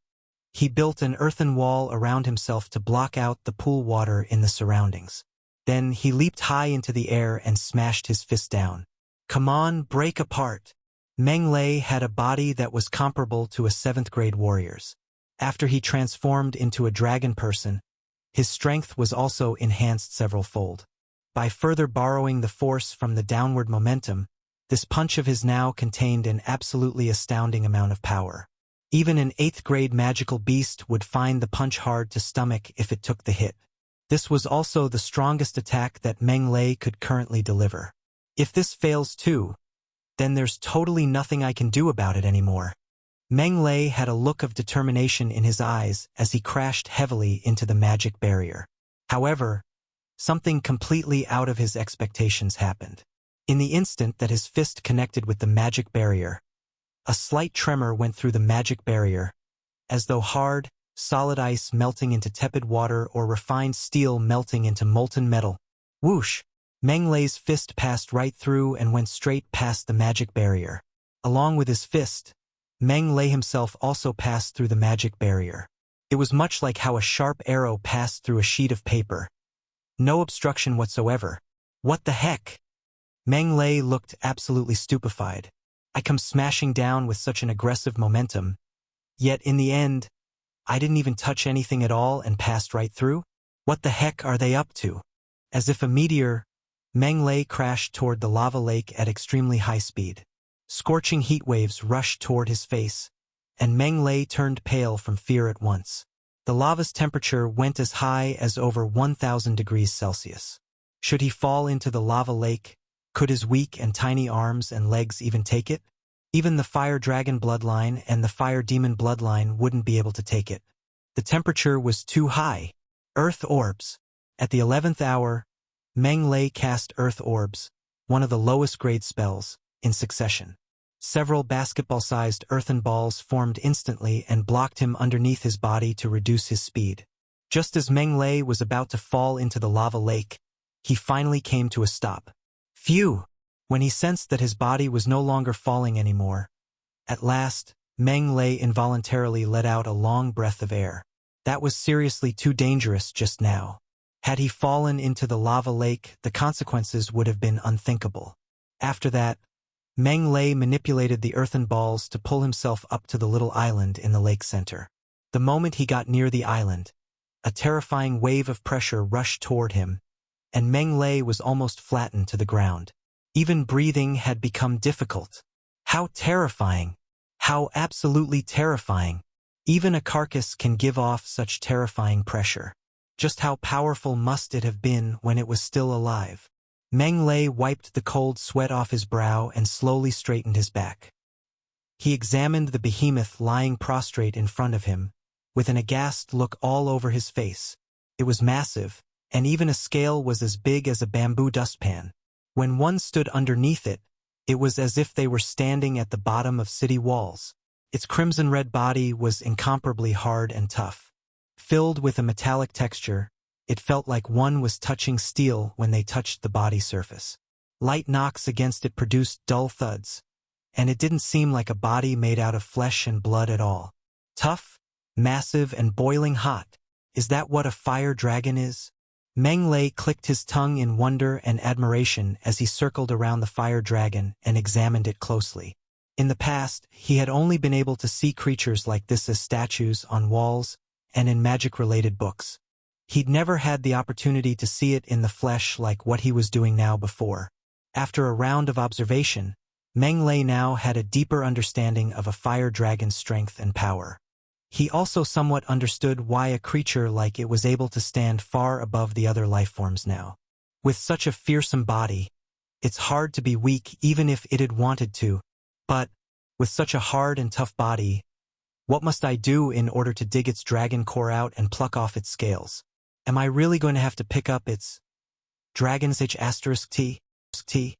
He built an earthen wall around himself to block out the pool water in the surroundings. Then he leaped high into the air and smashed his fist down. Come on, break apart. Meng Lei had a body that was comparable to a 7th grade warrior's. After he transformed into a dragon person, his strength was also enhanced several-fold. By further borrowing the force from the downward momentum, this punch of his now contained an absolutely astounding amount of power. Even an 8th grade magical beast would find the punch hard to stomach if it took the hit. This was also the strongest attack that Meng Lei could currently deliver. If this fails too, then there's totally nothing I can do about it anymore. Meng Lei had a look of determination in his eyes as he crashed heavily into the magic barrier. However, something completely out of his expectations happened. In the instant that his fist connected with the magic barrier, a slight tremor went through the magic barrier, as though hard, solid ice melting into tepid water or refined steel melting into molten metal. Whoosh! Meng Lei's fist passed right through and went straight past the magic barrier. Along with his fist, Meng Lei himself also passed through the magic barrier. It was much like how a sharp arrow passed through a sheet of paper. No obstruction whatsoever. What the heck? Meng Lei looked absolutely stupefied. I come smashing down with such an aggressive momentum, yet in the end, I didn't even touch anything at all and passed right through? What the heck are they up to? As if a meteor, Meng Lei crashed toward the lava lake at extremely high speed. Scorching heat waves rushed toward his face, and Meng Lei turned pale from fear at once. The lava's temperature went as high as over 1,000 degrees Celsius. Should he fall into the lava lake, could his weak and tiny arms and legs even take it? Even the fire dragon bloodline and the fire demon bloodline wouldn't be able to take it. The temperature was too high. Earth orbs. At the 11th hour, Meng Lei cast earth orbs, one of the lowest grade spells, in succession. Several basketball-sized earthen balls formed instantly and blocked him underneath his body to reduce his speed. Just as Meng Lei was about to fall into the lava lake, he finally came to a stop. Phew! When he sensed that his body was no longer falling anymore, at last, Meng Lei involuntarily let out a long breath of air. That was seriously too dangerous just now. Had he fallen into the lava lake, the consequences would have been unthinkable. After that, Meng Lei manipulated the earthen balls to pull himself up to the little island in the lake center. The moment he got near the island, a terrifying wave of pressure rushed toward him, and Meng Lei was almost flattened to the ground. Even breathing had become difficult. How terrifying! How absolutely terrifying! Even a carcass can give off such terrifying pressure. Just how powerful must it have been when it was still alive? Meng Lei wiped the cold sweat off his brow and slowly straightened his back. He examined the behemoth lying prostrate in front of him, with an aghast look all over his face. It was massive, and even a scale was as big as a bamboo dustpan. When one stood underneath it, it was as if they were standing at the bottom of city walls. Its crimson-red body was incomparably hard and tough. Filled with a metallic texture, it felt like one was touching steel when they touched the body surface. Light knocks against it produced dull thuds, and it didn't seem like a body made out of flesh and blood at all. Tough, massive, and boiling hot. Is that what a fire dragon is? Meng Lei clicked his tongue in wonder and admiration as he circled around the fire dragon and examined it closely. In the past, he had only been able to see creatures like this as statues on walls and in magic-related books. He'd never had the opportunity to see it in the flesh like what he was doing now before. After a round of observation, Meng Lei now had a deeper understanding of a fire dragon's strength and power. He also somewhat understood why a creature like it was able to stand far above the other lifeforms now. With such a fearsome body, it's hard to be weak even if it had wanted to, but, with such a hard and tough body, what must I do in order to dig its dragon core out and pluck off its scales? Am I really going to have to pick up its Dragon-Ape T?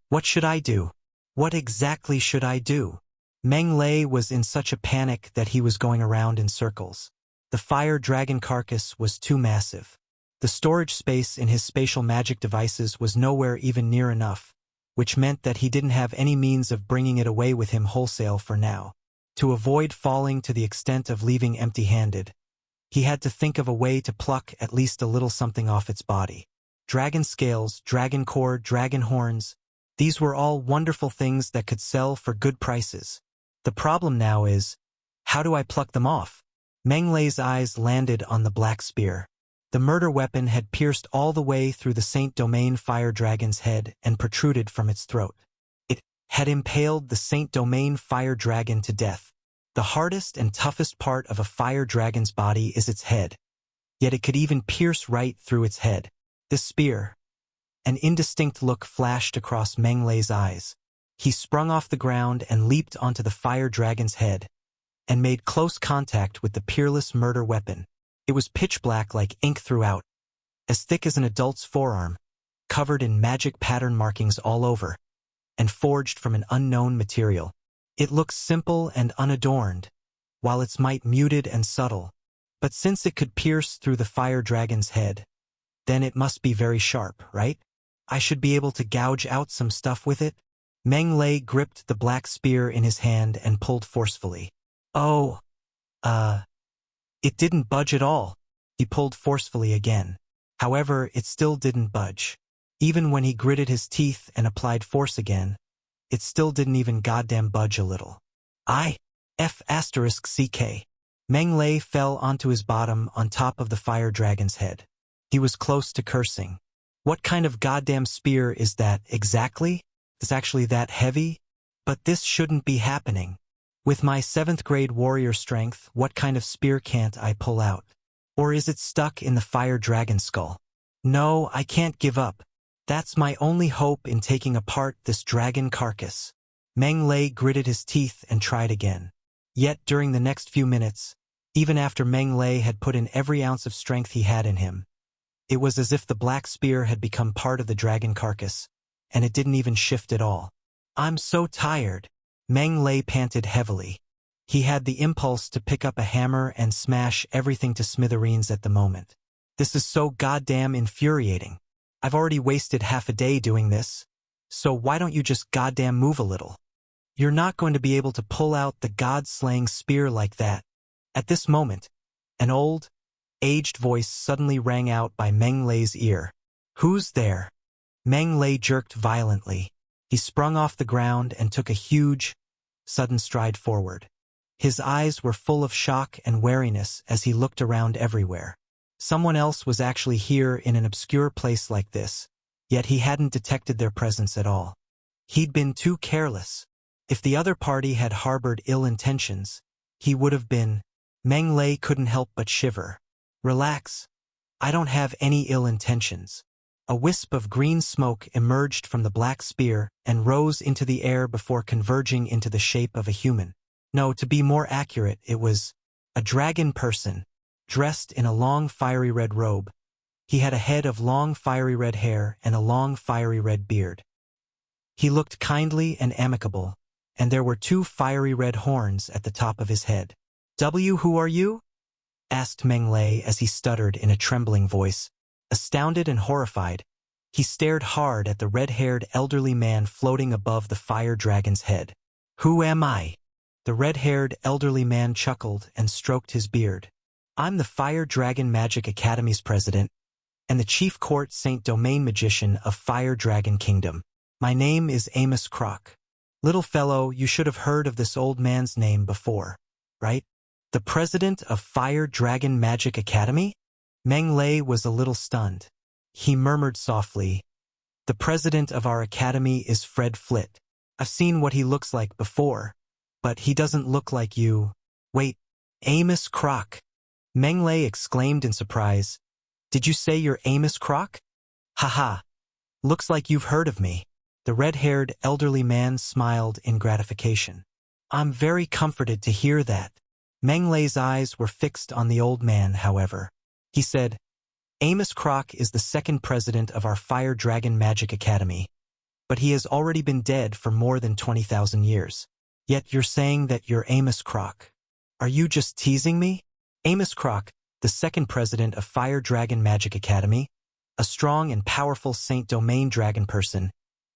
What should I do? What exactly should I do? Meng Lei was in such a panic that he was going around in circles. The fire dragon carcass was too massive. The storage space in his spatial magic devices was nowhere even near enough, which meant that he didn't have any means of bringing it away with him wholesale for now. To avoid falling to the extent of leaving empty-handed, he had to think of a way to pluck at least a little something off its body. Dragon scales, dragon core, dragon horns, these were all wonderful things that could sell for good prices. The problem now is, how do I pluck them off? Meng Lei's eyes landed on the black spear. The murder weapon had pierced all the way through the Saint Domain fire dragon's head and protruded from its throat. It had impaled the Saint Domain fire dragon to death. The hardest and toughest part of a fire dragon's body is its head, yet it could even pierce right through its head. This spear. An indistinct look flashed across Meng Lei's eyes. He sprung off the ground and leaped onto the fire dragon's head, and made close contact with the peerless murder weapon. It was pitch black like ink throughout, as thick as an adult's forearm, covered in magic pattern markings all over, and forged from an unknown material. It looked simple and unadorned, while its might muted and subtle, but since it could pierce through the fire dragon's head, then it must be very sharp, right? I should be able to gouge out some stuff with it? Meng Lei gripped the black spear in his hand and pulled forcefully. Oh, it didn't budge at all. He pulled forcefully again. However, it still didn't budge. Even when he gritted his teeth and applied force again, it still didn't even goddamn budge a little. F***CK. Meng Lei fell onto his bottom on top of the fire dragon's head. He was close to cursing. What kind of goddamn spear is that exactly? It's actually that heavy? But this shouldn't be happening. With my 7th grade warrior strength, what kind of spear can't I pull out? Or is it stuck in the fire dragon skull? No, I can't give up. That's my only hope in taking apart this dragon carcass. Meng Lei gritted his teeth and tried again. Yet during the next few minutes, even after Meng Lei had put in every ounce of strength he had in him, it was as if the black spear had become part of the dragon carcass, and it didn't even shift at all. I'm so tired. Meng Lei panted heavily. He had the impulse to pick up a hammer and smash everything to smithereens at the moment. This is so goddamn infuriating. I've already wasted half a day doing this, so why don't you just goddamn move a little? You're not going to be able to pull out the god-slaying spear like that. At this moment, an old, aged voice suddenly rang out by Meng Lei's ear. Who's there? Meng Lei jerked violently. He sprung off the ground and took a huge, sudden stride forward. His eyes were full of shock and wariness as he looked around everywhere. Someone else was actually here in an obscure place like this, yet he hadn't detected their presence at all. He'd been too careless. If the other party had harbored ill intentions, he would have been. Meng Lei couldn't help but shiver. Relax. I don't have any ill intentions. A wisp of green smoke emerged from the black spear and rose into the air before converging into the shape of a human. No, to be more accurate, it was a dragon person, dressed in a long fiery red robe. He had a head of long fiery red hair and a long fiery red beard. He looked kindly and amicable, and there were 2 fiery red horns at the top of his head. Who are you? Asked Meng Lei as he stuttered in a trembling voice. Astounded and horrified, he stared hard at the red-haired elderly man floating above the fire dragon's head. Who am I? The red-haired elderly man chuckled and stroked his beard. I'm the Fire Dragon Magic Academy's president, and the chief court Saint Domain magician of Fire Dragon Kingdom. My name is Amos Croc. Little fellow, you should have heard of this old man's name before, right? The president of Fire Dragon Magic Academy? Meng Lei was a little stunned. He murmured softly, the president of our academy is Fred Flit. I've seen what he looks like before, but he doesn't look like you. Wait, Amos Croc? Meng Lei exclaimed in surprise. Did you say you're Amos Croc? Haha. Looks like you've heard of me. The red-haired elderly man smiled in gratification. I'm very comforted to hear that. Meng Lei's eyes were fixed on the old man, however. He said, Amos Croc is the 2nd president of our Fire Dragon Magic Academy, but he has already been dead for more than 20,000 years. Yet you're saying that you're Amos Croc. Are you just teasing me? Amos Croc, the 2nd president of Fire Dragon Magic Academy, a strong and powerful Saint Domain dragon person,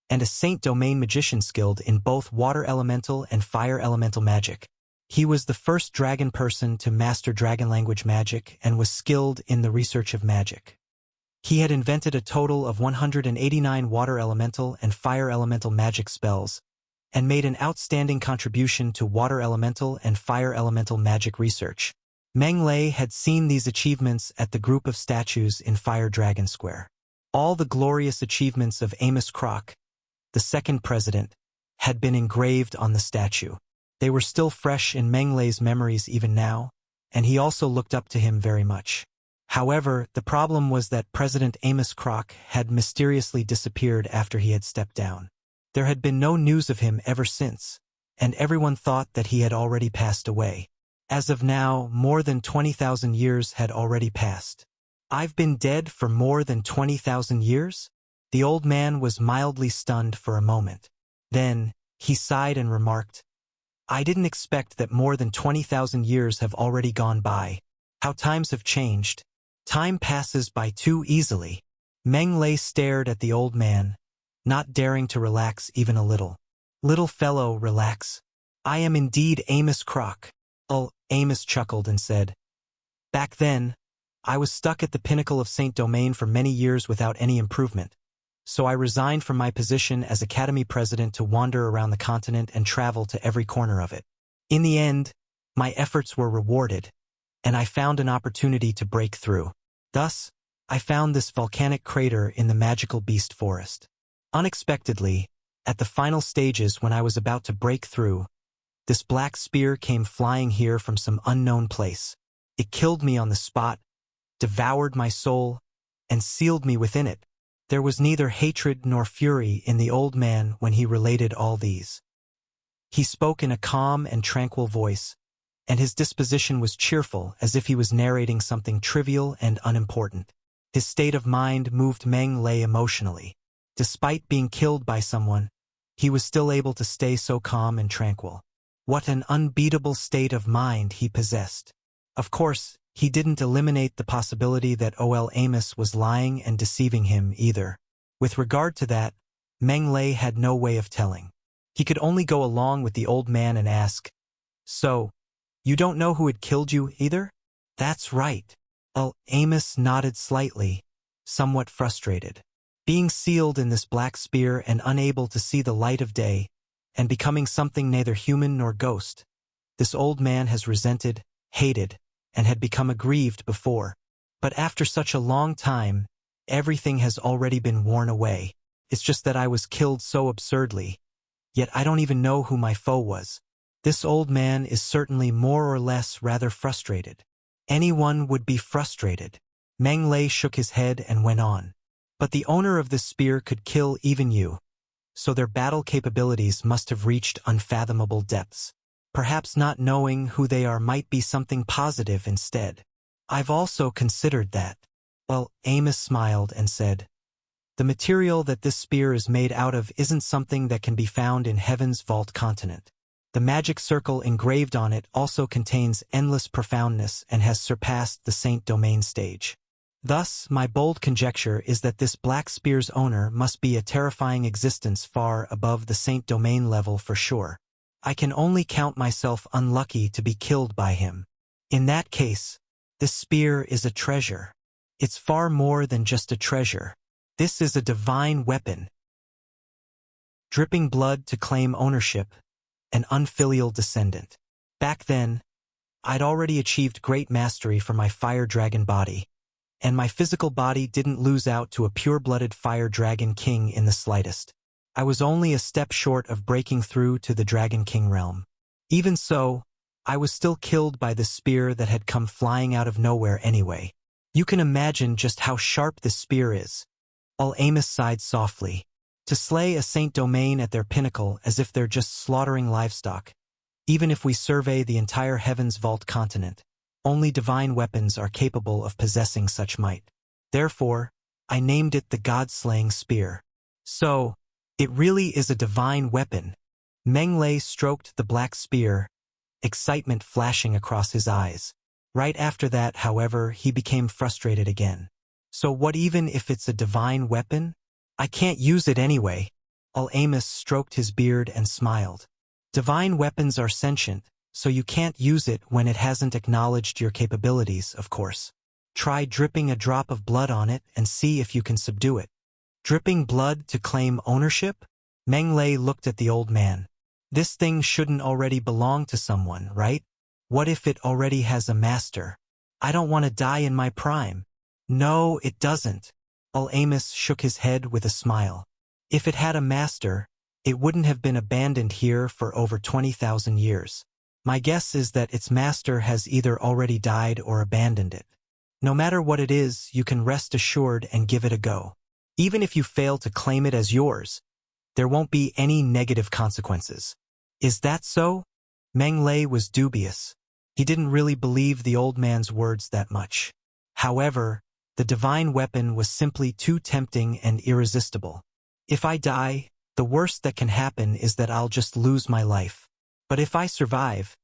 and a Saint Domain magician skilled in both water elemental and fire elemental magic. He was the first dragon person to master dragon language magic and was skilled in the research of magic. He had invented a total of 189 water elemental and fire elemental magic spells, and made an outstanding contribution to water elemental and fire elemental magic research. Meng Lei had seen these achievements at the group of statues in Fire Dragon Square. All the glorious achievements of Amos Croc, the 2nd president, had been engraved on the statue. They were still fresh in Meng Lei's memories even now, and he also looked up to him very much. However, the problem was that President Amos Croc had mysteriously disappeared after he had stepped down. There had been no news of him ever since, and everyone thought that he had already passed away. As of now, more than 20,000 years had already passed. I've been dead for more than 20,000 years? The old man was mildly stunned for a moment. Then, he sighed and remarked, I didn't expect that more than 20,000 years have already gone by. How times have changed. Time passes by too easily. Meng Lei stared at the old man, not daring to relax even a little. Little fellow, relax. I am indeed Amos Croc. Amos chuckled and said, Back then, I was stuck at the pinnacle of Saint Domain for many years without any improvement. So I resigned from my position as Academy President to wander around the continent and travel to every corner of it. In the end, my efforts were rewarded, and I found an opportunity to break through. Thus, I found this volcanic crater in the magical beast forest. Unexpectedly, at the final stages when I was about to break through, this black spear came flying here from some unknown place. It killed me on the spot, devoured my soul, and sealed me within it. There was neither hatred nor fury in the old man when he related all these. He spoke in a calm and tranquil voice, and his disposition was cheerful as if he was narrating something trivial and unimportant. His state of mind moved Meng Lei emotionally. Despite being killed by someone, he was still able to stay so calm and tranquil. What an unbeatable state of mind he possessed. Of course, he didn't eliminate the possibility that Amos was lying and deceiving him either. With regard to that, Meng Lei had no way of telling. He could only go along with the old man and ask, So, you don't know who had killed you either? That's right. Amos nodded slightly, somewhat frustrated. Being sealed in this black spear and unable to see the light of day, and becoming something neither human nor ghost, This old man has resented, hated, and had become aggrieved before. But after such a long time, everything has already been worn away. It's just that I was killed so absurdly. Yet I don't even know who my foe was. This old man is certainly more or less rather frustrated. Anyone would be frustrated. Meng Lei shook his head and went on. But the owner of this spear could kill even you. So their battle capabilities must have reached unfathomable depths. Perhaps not knowing who they are might be something positive instead. I've also considered that. Well, Amos smiled and said, the material that this spear is made out of isn't something that can be found in Heaven's vault continent. The magic circle engraved on it also contains endless profoundness and has surpassed the Saint Domain stage. Thus, my bold conjecture is that this black spear's owner must be a terrifying existence far above the Saint Domain level for sure. I can only count myself unlucky to be killed by him. In that case, this spear is a treasure. It's far more than just a treasure. This is a divine weapon. Dripping blood to claim ownership, an unfilial descendant. Back then, I'd already achieved great mastery for my fire dragon body, and my physical body didn't lose out to a pure-blooded fire dragon king in the slightest. I was only a step short of breaking through to the Dragon King realm. Even so, I was still killed by the spear that had come flying out of nowhere anyway. You can imagine just how sharp this spear is. Amos sighed softly. To slay a Saint Domain at their pinnacle as if they're just slaughtering livestock. Even if we survey the entire Heaven's Vault continent, only divine weapons are capable of possessing such might. Therefore, I named it the God-slaying spear. So, it really is a divine weapon. Meng Lei stroked the black spear, excitement flashing across his eyes. Right after that, however, he became frustrated again. So what even if it's a divine weapon? I can't use it anyway. Amos stroked his beard and smiled. Divine weapons are sentient, so you can't use it when it hasn't acknowledged your capabilities, of course. Try dripping a drop of blood on it and see if you can subdue it. Dripping blood to claim ownership? Meng Lei looked at the old man. This thing shouldn't already belong to someone, right? What if it already has a master? I don't want to die in my prime. No, it doesn't. Amos shook his head with a smile. If it had a master, it wouldn't have been abandoned here for over 20,000 years. My guess is that its master has either already died or abandoned it. No matter what it is, you can rest assured and give it a go. Even if you fail to claim it as yours, there won't be any negative consequences. Is that so? Meng Lei was dubious. He didn't really believe the old man's words that much. However, the divine weapon was simply too tempting and irresistible. If I die, the worst that can happen is that I'll just lose my life. But if I survive,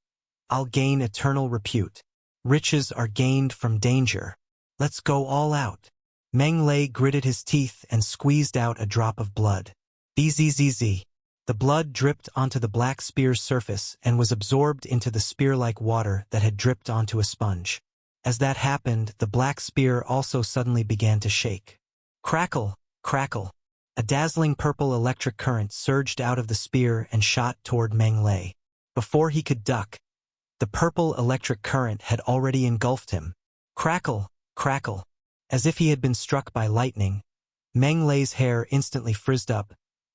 I'll gain eternal repute. Riches are gained from danger. Let's go all out. Meng Lei gritted his teeth and squeezed out a drop of blood. Bzzz. The blood dripped onto the black spear's surface and was absorbed into the spear-like water that had dripped onto a sponge. As that happened, the black spear also suddenly began to shake. Crackle, crackle. A dazzling purple electric current surged out of the spear and shot toward Meng Lei. Before he could duck, the purple electric current had already engulfed him. Crackle, crackle. As if he had been struck by lightning, Meng Lei's hair instantly frizzed up,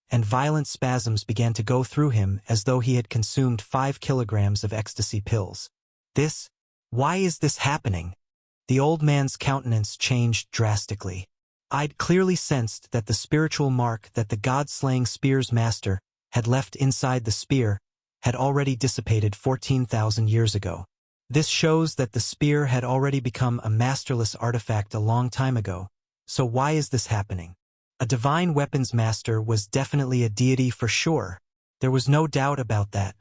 and violent spasms began to go through him as though he had consumed 5 kilograms of ecstasy pills. Why is this happening? The old man's countenance changed drastically. I'd clearly sensed that the spiritual mark that the god-slaying spear's master had left inside the spear had already dissipated 14,000 years ago. This shows that the spear had already become a masterless artifact a long time ago. So why is this happening? A divine weapons master was definitely a deity for sure. There was no doubt about that.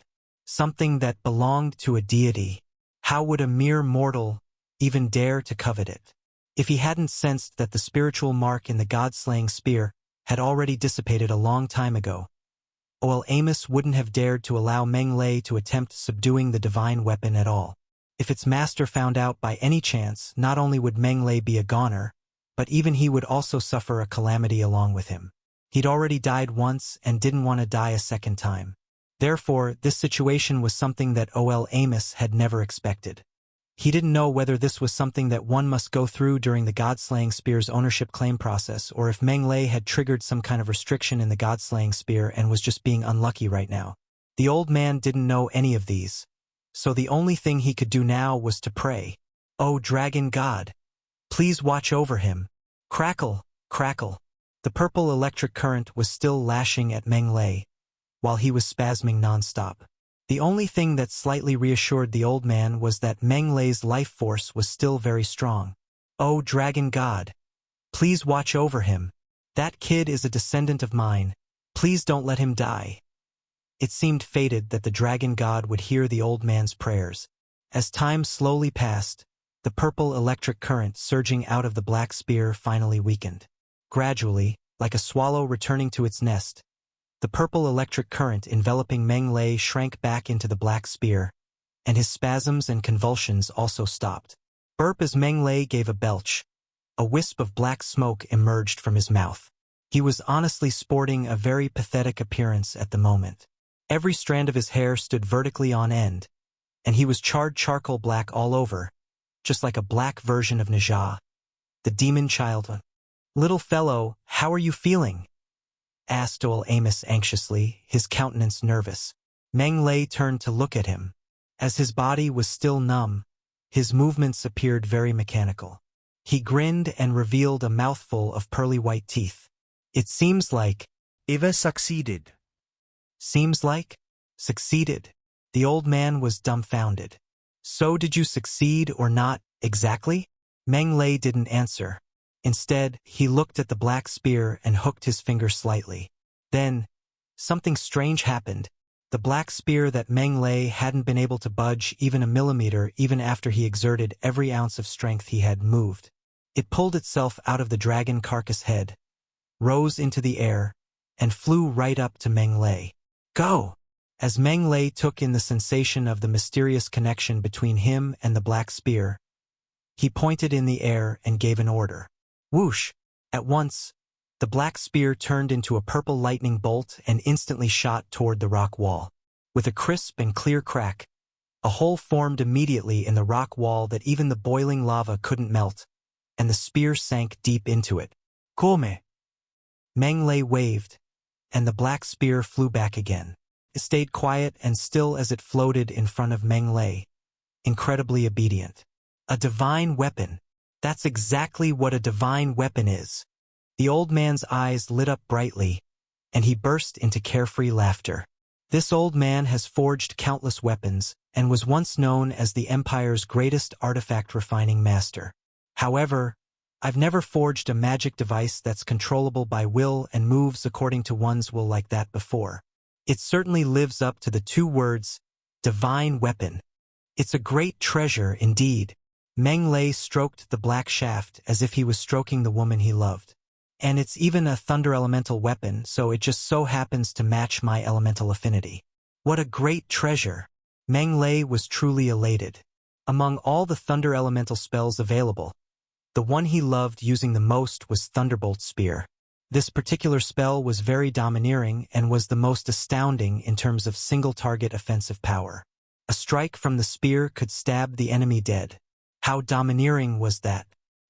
Something that belonged to a deity. How would a mere mortal even dare to covet it? If he hadn't sensed that the spiritual mark in the god-slaying spear had already dissipated a long time ago, Amos wouldn't have dared to allow Meng Lei to attempt subduing the divine weapon at all. If its master found out by any chance, not only would Meng Lei be a goner, but even he would also suffer a calamity along with him. He'd already died once and didn't want to die a second time. Therefore, this situation was something that Amos had never expected. He didn't know whether this was something that one must go through during the God-slaying spear's ownership claim process, or if Meng Lei had triggered some kind of restriction in the God-slaying spear and was just being unlucky right now. The old man didn't know any of these, so the only thing he could do now was to pray. "Oh, dragon god, please watch over him." Crackle, crackle. The purple electric current was still lashing at Meng Lei, while he was spasming non-stop. The only thing that slightly reassured the old man was that Meng Lei's life force was still very strong. "Oh, dragon god, please watch over him. That kid is a descendant of mine. Please don't let him die." It seemed fated that the dragon god would hear the old man's prayers. As time slowly passed, the purple electric current surging out of the black spear finally weakened. Gradually, like a swallow returning to its nest, the purple electric current enveloping Meng Lei shrank back into the black spear, and his spasms and convulsions also stopped. Burp as Meng Lei gave a belch. A wisp of black smoke emerged from his mouth. He was honestly sporting a very pathetic appearance at the moment. Every strand of his hair stood vertically on end, and he was charred charcoal black all over, just like a black version of Najah, the demon child. "Little fellow, how are you feeling?" asked Amos anxiously, his countenance nervous. Meng Lei turned to look at him. As his body was still numb, his movements appeared very mechanical. He grinned and revealed a mouthful of pearly white teeth. "It seems like Eva succeeded." Seems like? Succeeded? The old man was dumbfounded. "So did you succeed or not, exactly?" Meng Lei didn't answer. Instead, he looked at the black spear and hooked his finger slightly. Then, something strange happened. The black spear that Meng Lei hadn't been able to budge even a millimeter even after he exerted every ounce of strength he had moved. It pulled itself out of the dragon carcass head, rose into the air, and flew right up to Meng Lei. "Go!" As Meng Lei took in the sensation of the mysterious connection between him and the black spear, he pointed in the air and gave an order. Whoosh! At once, the black spear turned into a purple lightning bolt and instantly shot toward the rock wall. With a crisp and clear crack, a hole formed immediately in the rock wall that even the boiling lava couldn't melt, and the spear sank deep into it. "Come!" Meng Lei waved, and the black spear flew back again. It stayed quiet and still as it floated in front of Meng Lei, incredibly obedient. A divine weapon. That's exactly what a divine weapon is. The old man's eyes lit up brightly, and he burst into carefree laughter. This old man has forged countless weapons, and was once known as the Empire's greatest artifact refining master. However, I've never forged a magic device that's controllable by will and moves according to one's will like that before. It certainly lives up to the two words, divine weapon. It's a great treasure indeed. Meng Lei stroked the black shaft as if he was stroking the woman he loved. And it's even a thunder elemental weapon, so it just so happens to match my elemental affinity. What a great treasure! Meng Lei was truly elated. Among all the thunder elemental spells available, the one he loved using the most was Thunderbolt Spear. This particular spell was very domineering and was the most astounding in terms of single-target offensive power. A strike from the spear could stab the enemy dead. How domineering was that?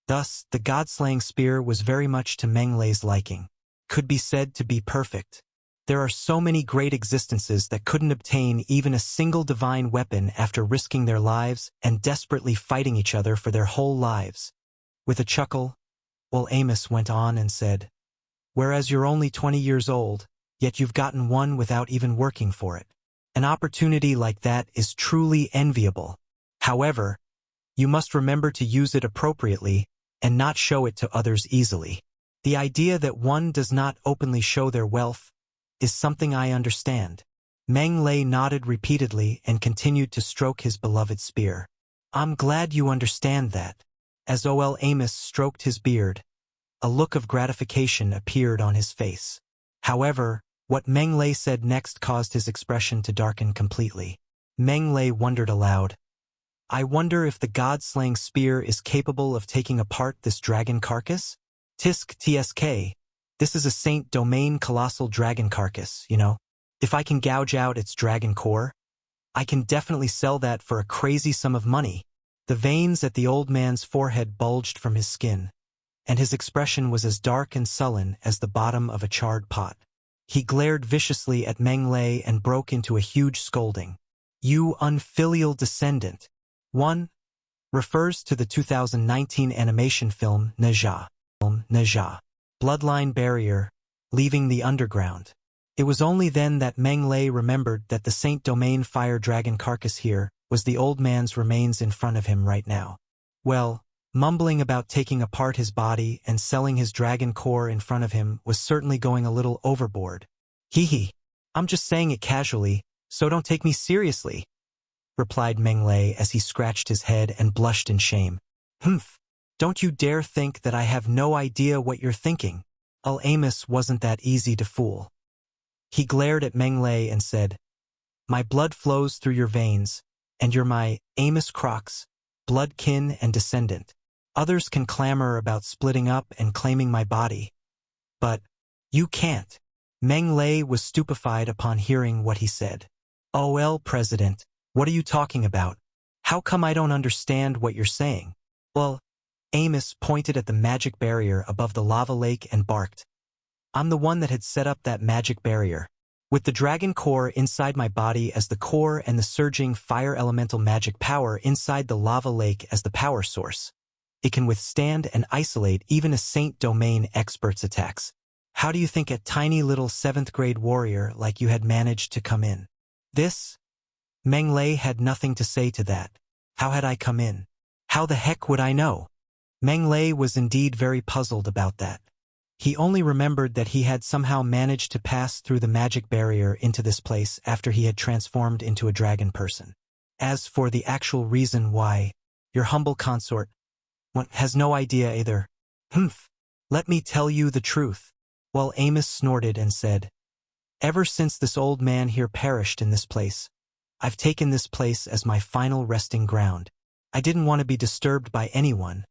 Thus, the god-slaying spear was very much to Meng Lei's liking. Could be said to be perfect. There are so many great existences that couldn't obtain even a single divine weapon after risking their lives and desperately fighting each other for their whole lives. With a chuckle, Amos went on and said, "Whereas you're only 20 years old, yet you've gotten one without even working for it. An opportunity like that is truly enviable. However, you must remember to use it appropriately and not show it to others easily. The idea that one does not openly show their wealth is something I understand." Meng Lei nodded repeatedly and continued to stroke his beloved spear. "I'm glad you understand that." As Amos stroked his beard, a look of gratification appeared on his face. However, what Meng Lei said next caused his expression to darken completely. Meng Lei wondered aloud, "I wonder if the god-slaying spear is capable of taking apart this dragon carcass? Tisk tsk. This is a Saint Domain colossal dragon carcass, you know. If I can gouge out its dragon core, I can definitely sell that for a crazy sum of money. The veins at the old man's forehead bulged from his skin, and his expression was as dark and sullen as the bottom of a charred pot. He glared viciously at Meng Lei and broke into a huge scolding. You unfilial descendant. 1. Refers to the 2019 animation film Naja. Bloodline barrier, leaving the underground. It was only then that Meng Lei remembered that the Saint Domain fire dragon carcass here was the old man's remains in front of him right now. Well, mumbling about taking apart his body and selling his dragon core in front of him was certainly going a little overboard. Hee. I'm just saying it casually, so don't take me seriously, replied Meng Lei as he scratched his head and blushed in shame. Humph. Don't you dare think that I have no idea what you're thinking. Amos wasn't that easy to fool. He glared at Meng Lei and said, My blood flows through your veins, and you're my Amos Croc's blood kin and descendant. Others can clamor about splitting up and claiming my body. But you can't. Meng Lei was stupefied upon hearing what he said. OL President, what are you talking about? How come I don't understand what you're saying? Well, Amos pointed at the magic barrier above the lava lake and barked. I'm the one that had set up that magic barrier. With the dragon core inside my body as the core and the surging fire elemental magic power inside the lava lake as the power source, it can withstand and isolate even a Saint Domain expert's attacks. How do you think a tiny little 7th grade warrior like you had managed to come in? This? Meng Lei had nothing to say to that. How had I come in? How the heck would I know? Meng Lei was indeed very puzzled about that. He only remembered that he had somehow managed to pass through the magic barrier into this place after he had transformed into a dragon person. As for the actual reason why, your humble consort has no idea either. Humph. Let me tell you the truth. While Amos snorted and said, Ever since this old man here perished in this place, I've taken this place as my final resting ground. I didn't want to be disturbed by anyone,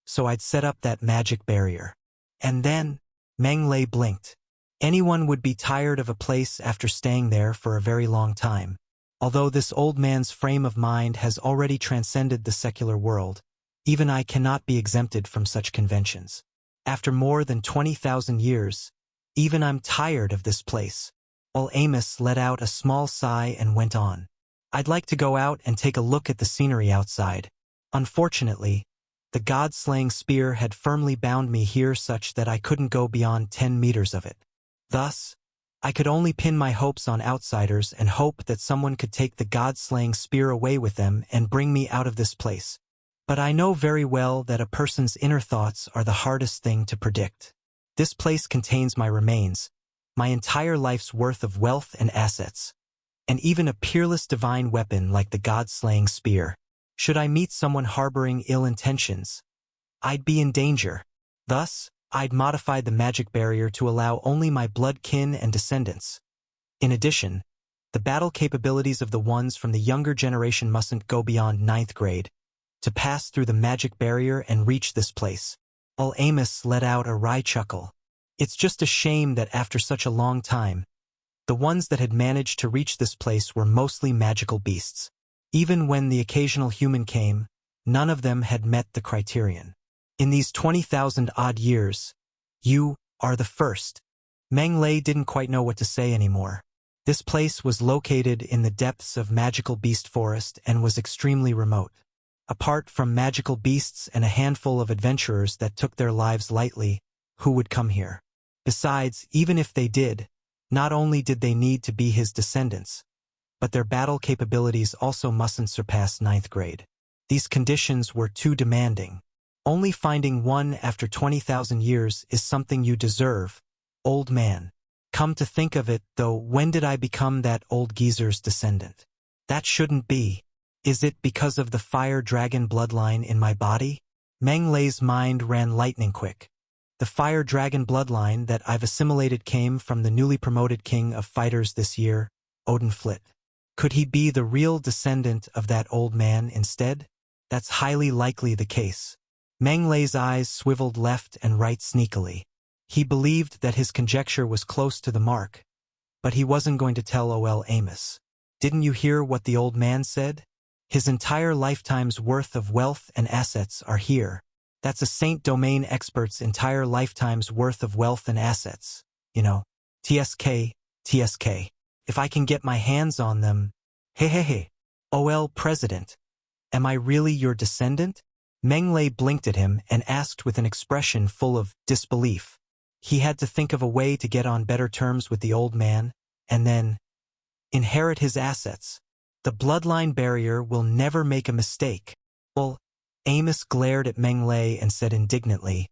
so I'd set up that magic barrier. And then, Meng Lei blinked. Anyone would be tired of a place after staying there for a very long time. Although this old man's frame of mind has already transcended the secular world, even I cannot be exempted from such conventions. After more than 20,000 years, even I'm tired of this place. While Amos let out a small sigh and went on. I'd like to go out and take a look at the scenery outside. Unfortunately, the god-slaying spear had firmly bound me here such that I couldn't go beyond 10 meters of it. Thus, I could only pin my hopes on outsiders and hope that someone could take the god-slaying spear away with them and bring me out of this place. But I know very well that a person's inner thoughts are the hardest thing to predict. This place contains my remains, my entire life's worth of wealth and assets, and even a peerless divine weapon like the god-slaying spear. Should I meet someone harboring ill intentions, I'd be in danger. Thus, I'd modified the magic barrier to allow only my blood kin and descendants. In addition, the battle capabilities of the ones from the younger generation mustn't go beyond 9th grade to pass through the magic barrier and reach this place. Amos let out a wry chuckle. It's just a shame that after such a long time, the ones that had managed to reach this place were mostly magical beasts. Even when the occasional human came, none of them had met the criterion. In these 20,000-odd years, you are the first. Meng Lei didn't quite know what to say anymore. This place was located in the depths of magical beast forest and was extremely remote. Apart from magical beasts and a handful of adventurers that took their lives lightly, who would come here? Besides, even if they did, not only did they need to be his descendants, but their battle capabilities also mustn't surpass 9th grade. These conditions were too demanding. Only finding one after 20,000 years is something you deserve, old man. Come to think of it, though, when did I become that old geezer's descendant? That shouldn't be. Is it because of the fire dragon bloodline in my body? Meng Lei's mind ran lightning quick. The fire dragon bloodline that I've assimilated came from the newly promoted king of fighters this year, Odin Flit. Could he be the real descendant of that old man instead? That's highly likely the case. Meng Lei's eyes swiveled left and right sneakily. He believed that his conjecture was close to the mark, But he wasn't going to tell Amos. Didn't you hear what the old man said? His entire lifetime's worth of wealth and assets are here. That's a Saint Domain expert's entire lifetime's worth of wealth and assets. You know, TSK, TSK. If I can get my hands on them. Hey. President. Am I really your descendant? Meng Lei blinked at him and asked with an expression full of disbelief. He had to think of a way to get on better terms with the old man, and then inherit his assets. The bloodline barrier will never make a mistake. Well, Amos glared at Meng Lei and said indignantly,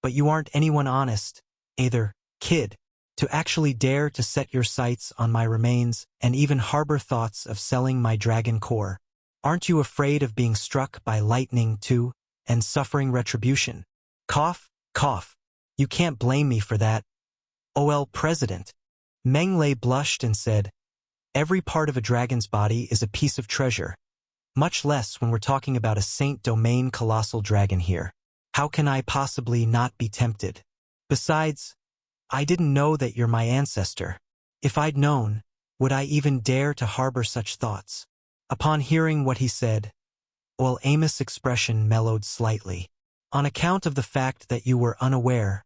but you aren't anyone honest, either, kid, to actually dare to set your sights on my remains and even harbor thoughts of selling my dragon core. Aren't you afraid of being struck by lightning too, and suffering retribution? Cough, cough. You can't blame me for that. President. Meng Lei blushed and said, every part of a dragon's body is a piece of treasure. Much less when we're talking about a Saint Domain colossal dragon here. How can I possibly not be tempted? Besides, I didn't know that you're my ancestor. If I'd known, would I even dare to harbor such thoughts? Upon hearing what he said, Amos' expression mellowed slightly. On account of the fact that you were unaware,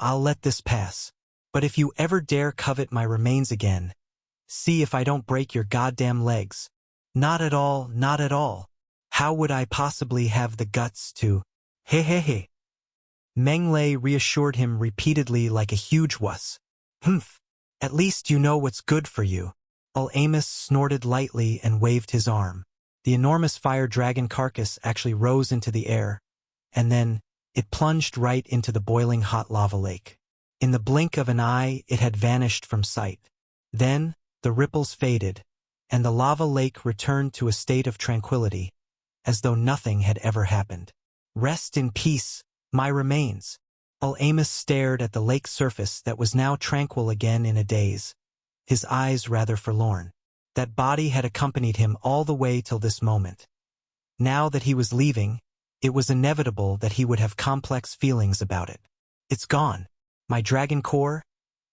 I'll let this pass. But if you ever dare covet my remains again, see if I don't break your goddamn legs. Not at all, not at all. How would I possibly have the guts to? Hey. Meng Lei reassured him repeatedly like a huge wuss. Humph. At least you know what's good for you. Amos snorted lightly and waved his arm. The enormous fire dragon carcass actually rose into the air, and then it plunged right into the boiling hot lava lake. In the blink of an eye, it had vanished from sight. Then, the ripples faded, and the lava lake returned to a state of tranquility, as though nothing had ever happened. Rest in peace, my remains. Amos stared at the lake's surface that was now tranquil again in a daze, his eyes rather forlorn. That body had accompanied him all the way till this moment. Now that he was leaving, it was inevitable that he would have complex feelings about it. It's gone. My dragon core,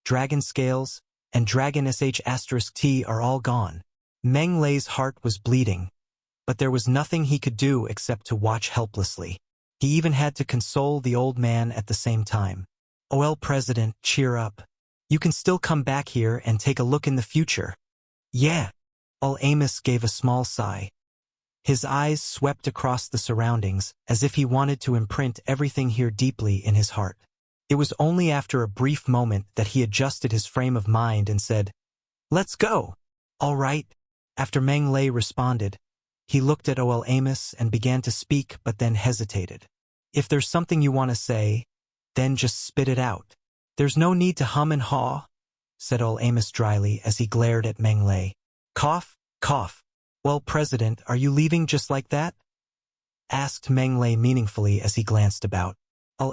dragon scales, and dragon sh*t are all gone. Meng Lei's heart was bleeding, but there was nothing he could do except to watch helplessly. He even had to console the old man at the same time. President, cheer up. You can still come back here and take a look in the future. Yeah. Amos gave a small sigh. His eyes swept across the surroundings as if he wanted to imprint everything here deeply in his heart. It was only after a brief moment that he adjusted his frame of mind and said, let's go. All right. After Meng Lei responded, he looked at Amos and began to speak but then hesitated. If there's something you want to say, then just spit it out. There's no need to hum and haw, said Amos dryly as he glared at Meng Lei. Cough, cough. President, are you leaving just like that? Asked Meng Lei meaningfully as he glanced about.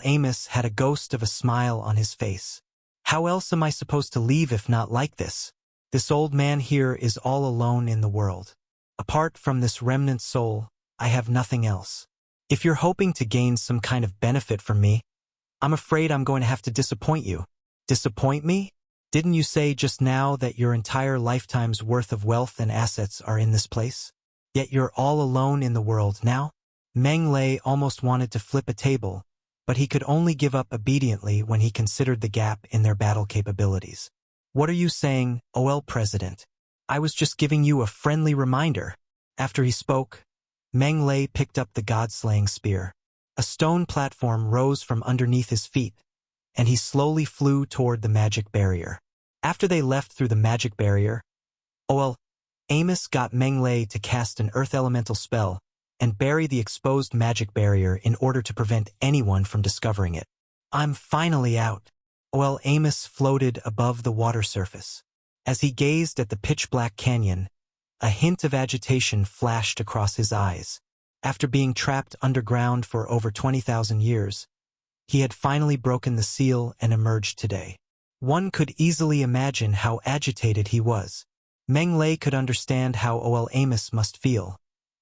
Amos had a ghost of a smile on his face. How else am I supposed to leave if not like this? This old man here is all alone in the world. Apart from this remnant soul, I have nothing else. If you're hoping to gain some kind of benefit from me, I'm afraid I'm going to have to disappoint you. Disappoint me? Didn't you say just now that your entire lifetime's worth of wealth and assets are in this place? Yet you're all alone in the world now? Meng Lei almost wanted to flip a table, but he could only give up obediently when he considered the gap in their battle capabilities. What are you saying, President? I was just giving you a friendly reminder. After he spoke, Meng Lei picked up the god-slaying spear. A stone platform rose from underneath his feet, and he slowly flew toward the magic barrier. After they left through the magic barrier, Amos got Meng Lei to cast an earth elemental spell and bury the exposed magic barrier in order to prevent anyone from discovering it. I'm finally out. Amos floated above the water surface. As he gazed at the pitch-black canyon, a hint of agitation flashed across his eyes. After being trapped underground for over 20,000 years, he had finally broken the seal and emerged today. One could easily imagine how agitated he was. Meng Lei could understand how Amos must feel,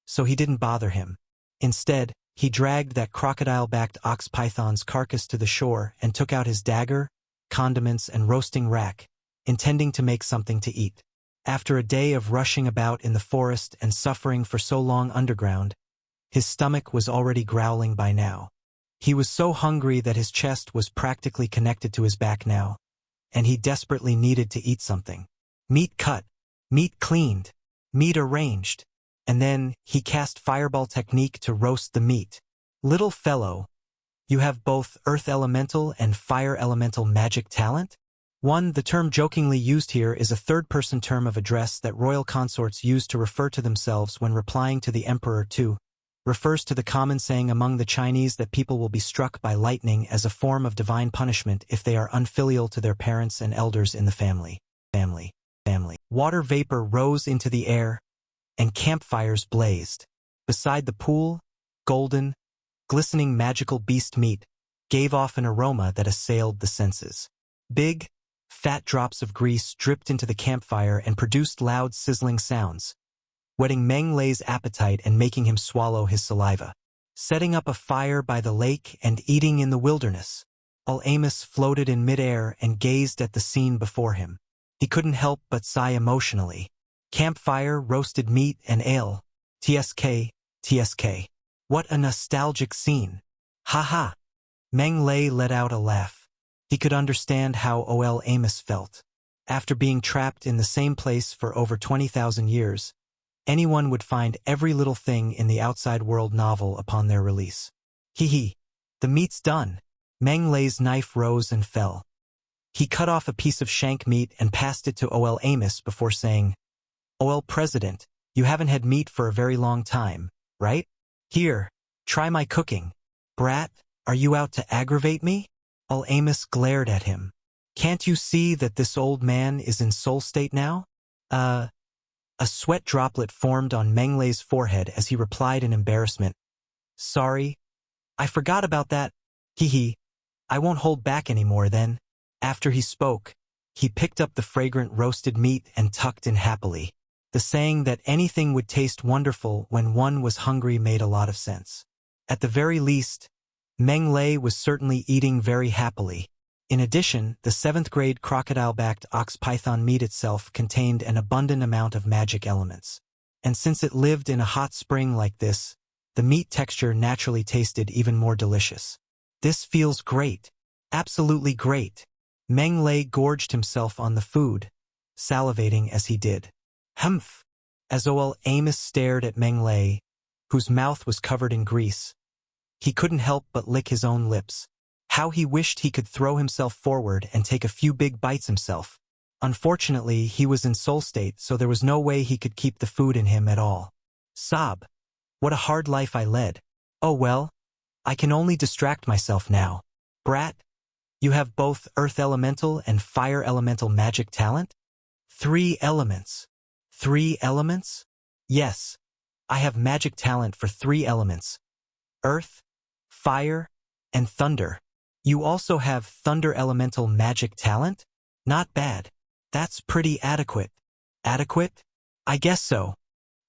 so he didn't bother him. Instead, he dragged that crocodile-backed ox python's carcass to the shore and took out his dagger, condiments, and roasting rack, intending to make something to eat. After a day of rushing about in the forest and suffering for so long underground, his stomach was already growling by now. He was so hungry that his chest was practically connected to his back now, and he desperately needed to eat something. Meat cut, meat cleaned, meat arranged, and then he cast fireball technique to roast the meat. Little fellow, you have both earth elemental and fire elemental magic talent? The term jokingly used here is a third-person term of address that royal consorts use to refer to themselves when replying to the emperor. 2. Refers to the common saying among the Chinese that people will be struck by lightning as a form of divine punishment if they are unfilial to their parents and elders in the family. Water vapor rose into the air, and campfires blazed. Beside the pool, golden, glistening magical beast meat gave off an aroma that assailed the senses. Big, fat drops of grease dripped into the campfire and produced loud sizzling sounds, whetting Meng Lei's appetite and making him swallow his saliva. Setting up a fire by the lake and eating in the wilderness. Amos floated in midair and gazed at the scene before him. He couldn't help but sigh emotionally. Campfire, roasted meat, and ale. TSK, TSK. What a nostalgic scene. Ha ha. Meng Lei let out a laugh. He could understand how Amos felt. After being trapped in the same place for over 20,000 years, anyone would find every little thing in the outside world novel upon their release. Hee. The meat's done. Meng Lei's knife rose and fell. He cut off a piece of shank meat and passed it to Amos before saying, President, you haven't had meat for a very long time, right? Here, try my cooking. Brat, are you out to aggravate me? Amos glared at him. Can't you see that this old man is in soul state now? A sweat droplet formed on Meng Lei's forehead as he replied in embarrassment. Sorry, I forgot about that. Hee. I won't hold back anymore then. After he spoke, he picked up the fragrant roasted meat and tucked in happily. The saying that anything would taste wonderful when one was hungry made a lot of sense. At the very least, Meng Lei was certainly eating very happily. In addition, the 7th-grade crocodile-backed ox python meat itself contained an abundant amount of magic elements. And since it lived in a hot spring like this, the meat texture naturally tasted even more delicious. This feels great. Absolutely great. Meng Lei gorged himself on the food, salivating as he did. Humph! As Amos stared at Meng Lei, whose mouth was covered in grease, he couldn't help but lick his own lips. How he wished he could throw himself forward and take a few big bites himself. Unfortunately, he was in soul state, so there was no way he could keep the food in him at all. Sob. What a hard life I led. Oh well, I can only distract myself now. Brat, you have both earth elemental and fire elemental magic talent? 3 elements. 3 elements? Yes, I have magic talent for 3 elements. Earth, fire, and thunder. You also have thunder elemental magic talent? Not bad. That's pretty adequate. Adequate? I guess so.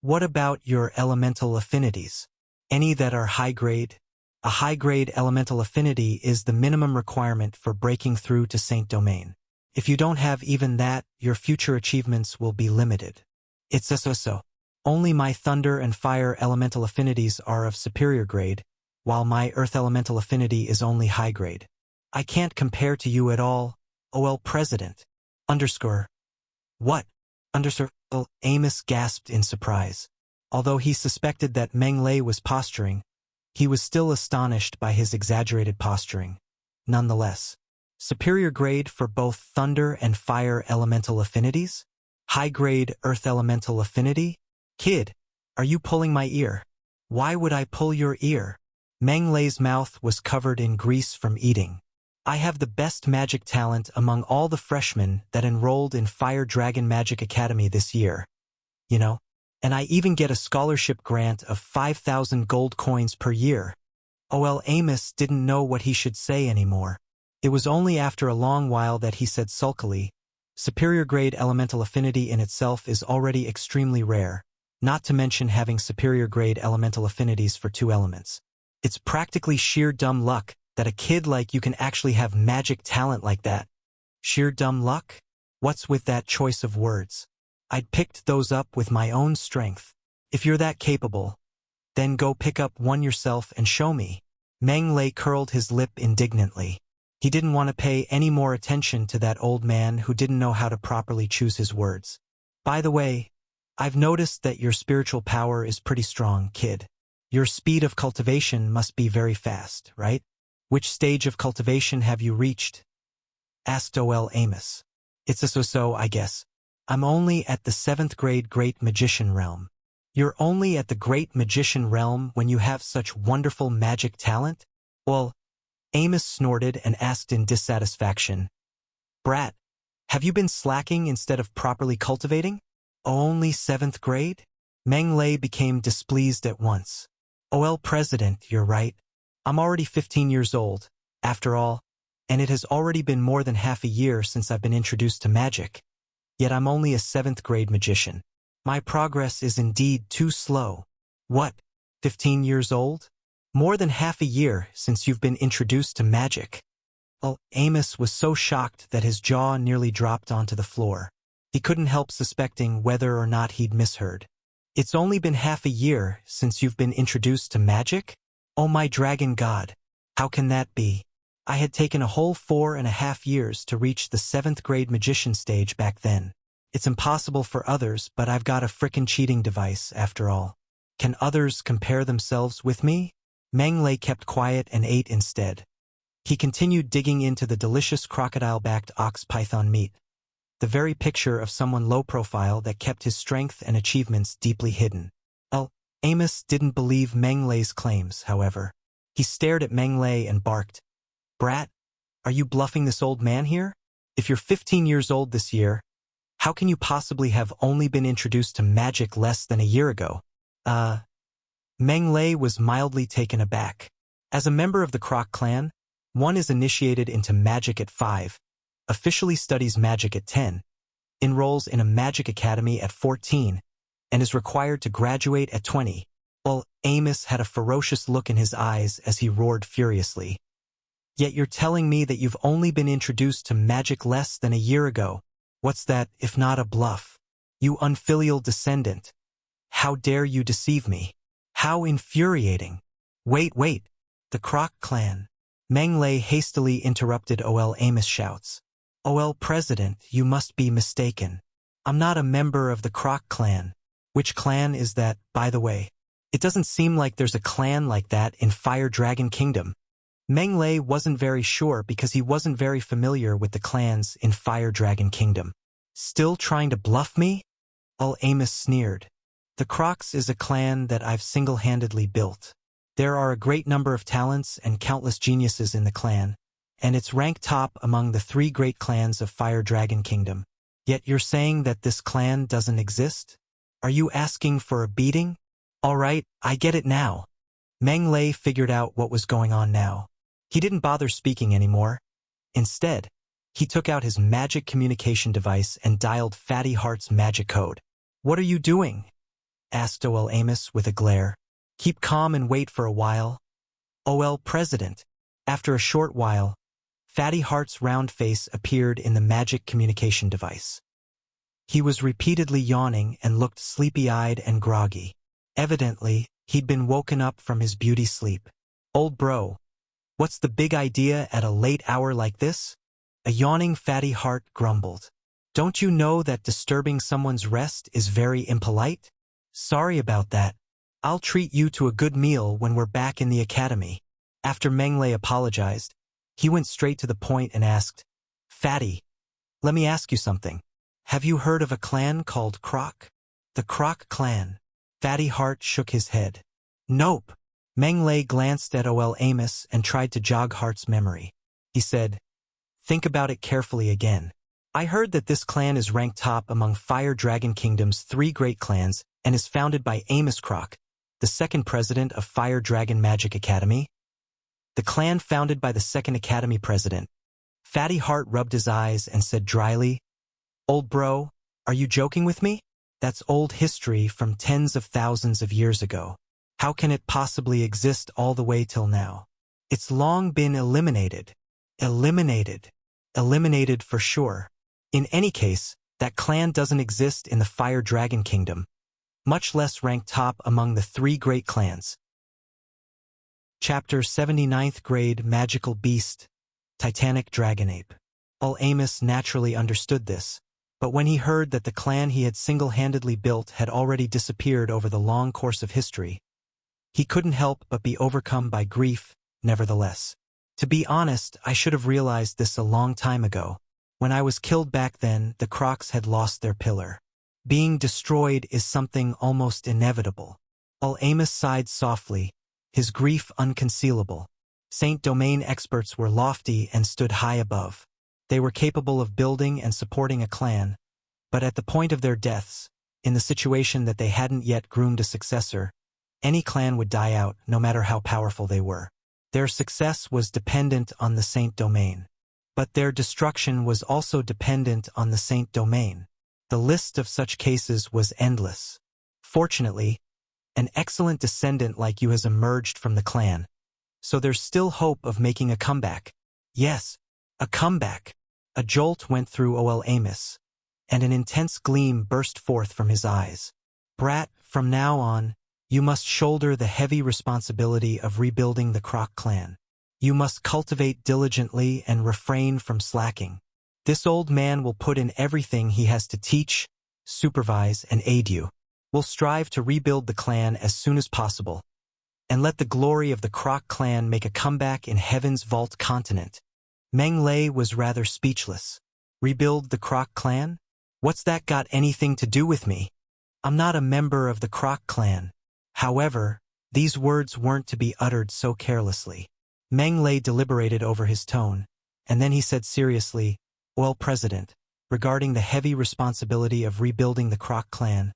What about your elemental affinities? Any that are high grade? A high-grade elemental affinity is the minimum requirement for breaking through to Saint Domain. If you don't have even that, your future achievements will be limited. It's so. Only my thunder and fire elemental affinities are of superior grade, while my earth elemental affinity is only high grade. I can't compare to you at all, President. What? Amos gasped in surprise. Although he suspected that Meng Lei was posturing, he was still astonished by his exaggerated posturing. Nonetheless, superior grade for both thunder and fire elemental affinities? High grade earth elemental affinity? Kid, are you pulling my ear? Why would I pull your ear? Meng Lei's mouth was covered in grease from eating. I have the best magic talent among all the freshmen that enrolled in Fire Dragon Magic Academy this year. You know? And I even get a scholarship grant of 5,000 gold coins per year. Amos didn't know what he should say anymore. It was only after a long while that he said sulkily, superior grade elemental affinity in itself is already extremely rare, not to mention having superior grade elemental affinities for 2 elements. It's practically sheer dumb luck that a kid like you can actually have magic talent like that. Sheer dumb luck? What's with that choice of words? I'd picked those up with my own strength. If you're that capable, then go pick up one yourself and show me. Meng Lei curled his lip indignantly. He didn't want to pay any more attention to that old man who didn't know how to properly choose his words. By the way, I've noticed that your spiritual power is pretty strong, kid. Your speed of cultivation must be very fast, right? Which stage of cultivation have you reached? Asked Amos. It's a so-so, I guess. I'm only at the 7th grade Great Magician realm. You're only at the Great Magician realm when you have such wonderful magic talent? Well, Amos snorted and asked in dissatisfaction. Brat, have you been slacking instead of properly cultivating? Only 7th grade? Meng Lei became displeased at once. President, you're right. I'm already 15 years old, after all, and it has already been more than half a year since I've been introduced to magic. Yet I'm only a 7th grade magician. My progress is indeed too slow. What, 15 years old? More than half a year since you've been introduced to magic. Amos was so shocked that his jaw nearly dropped onto the floor. He couldn't help suspecting whether or not he'd misheard. It's only been half a year since you've been introduced to magic? Oh my dragon god, how can that be? I had taken a whole 4.5 years to reach the 7th grade magician stage back then. It's impossible for others, but I've got a frickin' cheating device, after all. Can others compare themselves with me? Meng Lei kept quiet and ate instead. He continued digging into the delicious crocodile-backed ox python meat, the very picture of someone low-profile that kept his strength and achievements deeply hidden. Amos didn't believe Meng Lei's claims, however. He stared at Meng Lei and barked, Brat, are you bluffing this old man here? If you're 15 years old this year, how can you possibly have only been introduced to magic less than a year ago? Meng Lei was mildly taken aback. As a member of the Croc clan, one is initiated into magic at 5, officially studies magic at 10, enrolls in a magic academy at 14, and is required to graduate at 20. Amos had a ferocious look in his eyes as he roared furiously. Yet you're telling me that you've only been introduced to magic less than a year ago. What's that, if not a bluff? You unfilial descendant. How dare you deceive me? How infuriating. Wait. The Croc clan. Meng Lei hastily interrupted Amos' shouts. President, you must be mistaken. I'm not a member of the Croc clan. Which clan is that, by the way? It doesn't seem like there's a clan like that in Fire Dragon Kingdom. Meng Lei wasn't very sure because he wasn't very familiar with the clans in Fire Dragon Kingdom. Still trying to bluff me? Amos sneered. The Crocs is a clan that I've single-handedly built. There are a great number of talents and countless geniuses in the clan, and it's ranked top among the 3 great clans of Fire Dragon Kingdom. Yet you're saying that this clan doesn't exist? Are you asking for a beating? Alright, I get it now. Meng Lei figured out what was going on now. He didn't bother speaking anymore. Instead, he took out his magic communication device and dialed Fatty Heart's magic code. What are you doing? Asked Amos with a glare. Keep calm and wait for a while. President. After a short while, Fatty Heart's round face appeared in the magic communication device. He was repeatedly yawning and looked sleepy-eyed and groggy. Evidently, he'd been woken up from his beauty sleep. Old bro, what's the big idea at a late hour like this? A yawning Fatty Heart grumbled. Don't you know that disturbing someone's rest is very impolite? Sorry about that. I'll treat you to a good meal when we're back in the academy. After Meng Lei apologized, he went straight to the point and asked, Fatty, let me ask you something. Have you heard of a clan called Croc? The Croc clan. Fatty Heart shook his head. Nope. Meng Lei glanced at Amos and tried to jog Heart's memory. He said, Think about it carefully again. I heard that this clan is ranked top among Fire Dragon Kingdom's 3 great clans and is founded by Amos Croc, the 2nd president of Fire Dragon Magic Academy. The clan founded by the 2nd Academy president. Fatty Heart rubbed his eyes and said dryly, Old bro, are you joking with me? That's old history from tens of thousands of years ago. How can it possibly exist all the way till now? It's long been eliminated. Eliminated for sure. In any case, that clan doesn't exist in the Fire Dragon Kingdom, much less rank top among the 3 great clans. Chapter 79th Grade Magical Beast, Titanic Dragon-Ape. Amos naturally understood this, but when he heard that the clan he had single-handedly built had already disappeared over the long course of history, he couldn't help but be overcome by grief, nevertheless. To be honest, I should have realized this a long time ago. When I was killed back then, the Crocs had lost their pillar. Being destroyed is something almost inevitable. Amos sighed softly, his grief unconcealable. Saint Domain experts were lofty and stood high above. They were capable of building and supporting a clan, but at the point of their deaths, in the situation that they hadn't yet groomed a successor, any clan would die out, no matter how powerful they were. Their success was dependent on the Saint Domain. But their destruction was also dependent on the Saint Domain. The list of such cases was endless. Fortunately, an excellent descendant like you has emerged from the clan, so there's still hope of making a comeback. Yes, a comeback. A jolt went through Amos, and an intense gleam burst forth from his eyes. Brat, from now on, you must shoulder the heavy responsibility of rebuilding the Croc clan. You must cultivate diligently and refrain from slacking. This old man will put in everything he has to teach, supervise, and aid you. We'll strive to rebuild the clan as soon as possible, and let the glory of the Croc clan make a comeback in Heaven's Vault continent. Meng Lei was rather speechless. Rebuild the Croc clan? What's that got anything to do with me? I'm not a member of the Croc clan. However, these words weren't to be uttered so carelessly. Meng Lei deliberated over his tone, and then he said seriously, "Well, President, regarding the heavy responsibility of rebuilding the Croc clan,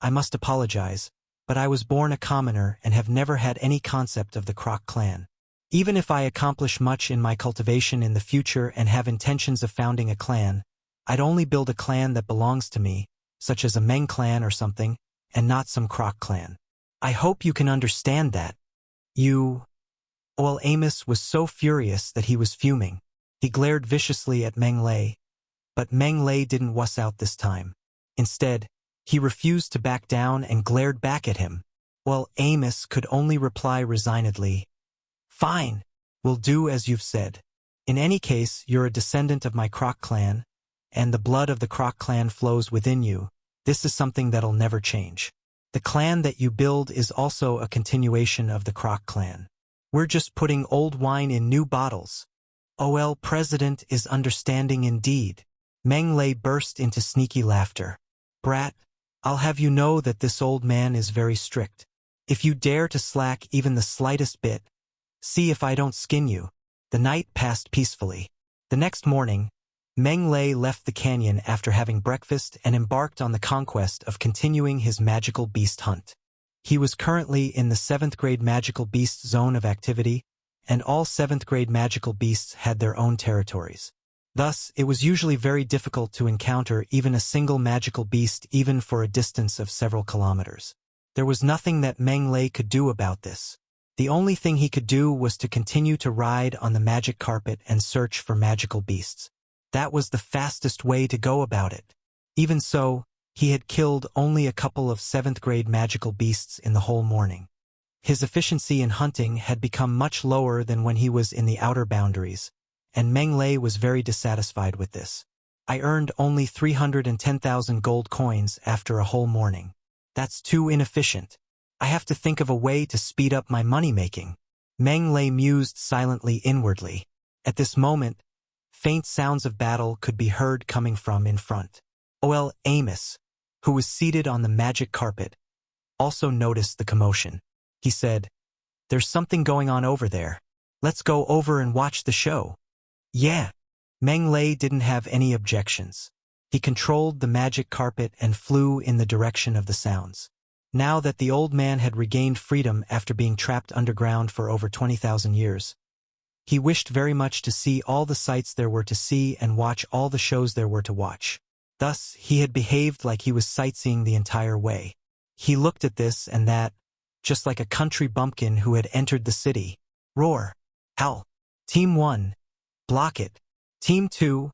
I must apologize, but I was born a commoner and have never had any concept of the Croc clan. Even if I accomplish much in my cultivation in the future and have intentions of founding a clan, I'd only build a clan that belongs to me, such as a Meng clan or something, and not some Croc clan. I hope you can understand that. You..." Amos was so furious that he was fuming. He glared viciously at Meng Lei, but Meng Lei didn't wuss out this time. Instead, he refused to back down and glared back at him. Amos could only reply resignedly, "Fine, we'll do as you've said. In any case, you're a descendant of my Croc clan, and the blood of the Croc clan flows within you. This is something that'll never change. The clan that you build is also a continuation of the Croc clan. We're just putting old wine in new bottles." President is understanding indeed. Meng Lei burst into sneaky laughter. "Brat, I'll have you know that this old man is very strict. If you dare to slack even the slightest bit, see if I don't skin you." The night passed peacefully. The next morning, Meng Lei left the canyon after having breakfast and embarked on the conquest of continuing his magical beast hunt. He was currently in the 7th grade magical beast zone of activity, and all 7th grade magical beasts had their own territories. Thus, it was usually very difficult to encounter even a single magical beast even for a distance of several kilometers. There was nothing that Meng Lei could do about this. The only thing he could do was to continue to ride on the magic carpet and search for magical beasts. That was the fastest way to go about it. Even so, he had killed only a couple of 7th grade magical beasts in the whole morning. His efficiency in hunting had become much lower than when he was in the outer boundaries, and Meng Lei was very dissatisfied with this. "I earned only 310,000 gold coins after a whole morning. That's too inefficient. I have to think of a way to speed up my money-making." Meng Lei mused silently inwardly. At this moment, faint sounds of battle could be heard coming from in front. Amos, who was seated on the magic carpet, also noticed the commotion. He said, "There's something going on over there. Let's go over and watch the show." "Yeah." Meng Lei didn't have any objections. He controlled the magic carpet and flew in the direction of the sounds. Now that the old man had regained freedom after being trapped underground for over 20,000 years, he wished very much to see all the sights there were to see and watch all the shows there were to watch. Thus, he had behaved like he was sightseeing the entire way. He looked at this and that, just like a country bumpkin who had entered the city. Roar. Howl. Team 1. Block it. Team 2.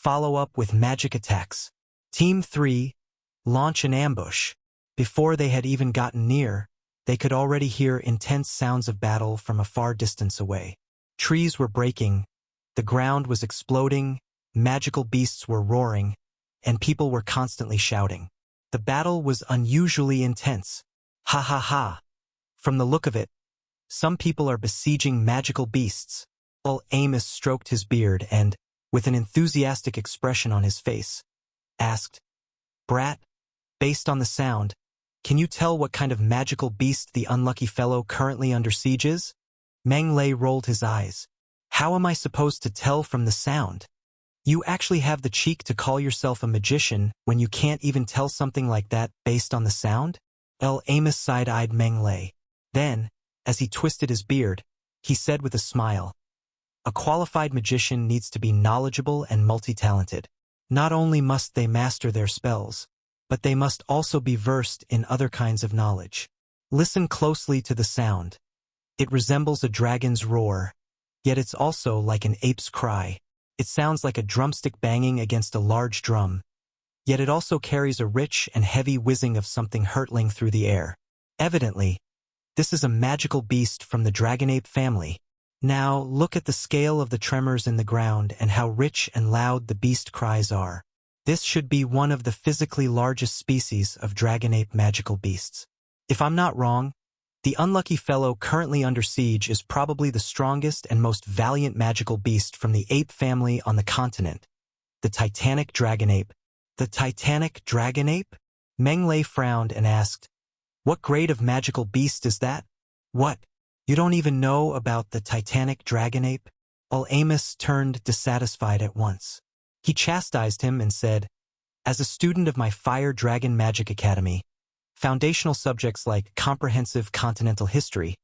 follow up with magic attacks. Team 3, launch an ambush. Before they had even gotten near, they could already hear intense sounds of battle from a far distance away. Trees were breaking, the ground was exploding, magical beasts were roaring, and people were constantly shouting. The battle was unusually intense. Ha ha ha. From the look of it, some people are besieging magical beasts. Amos stroked his beard and, with an enthusiastic expression on his face, asked, "Brat, based on the sound, can you tell what kind of magical beast the unlucky fellow currently under siege is?" Meng Lei rolled his eyes. "How am I supposed to tell from the sound? You actually have the cheek to call yourself a magician when you can't even tell something like that based on the sound?" Amos side-eyed Meng Lei. Then, as he twisted his beard, he said with a smile, "A qualified magician needs to be knowledgeable and multi-talented. Not only must they master their spells, but they must also be versed in other kinds of knowledge. Listen closely to the sound. It resembles a dragon's roar, yet it's also like an ape's cry. It sounds like a drumstick banging against a large drum, yet it also carries a rich and heavy whizzing of something hurtling through the air. Evidently, this is a magical beast from the Dragon-Ape family. Now look at the scale of the tremors in the ground and how rich and loud the beast cries are. This should be one of the physically largest species of Dragon-Ape magical beasts. If I'm not wrong, the unlucky fellow currently under siege is probably the strongest and most valiant magical beast from the ape family on the continent, the Titanic Dragon-Ape." "The Titanic Dragon-Ape?" Meng Lei frowned and asked, "What grade of magical beast is that?" "What? You don't even know about the Titanic Dragon-Ape?" Amos turned dissatisfied at once. He chastised him and said, "As a student of my Fire Dragon Magic Academy, foundational subjects like comprehensive continental history,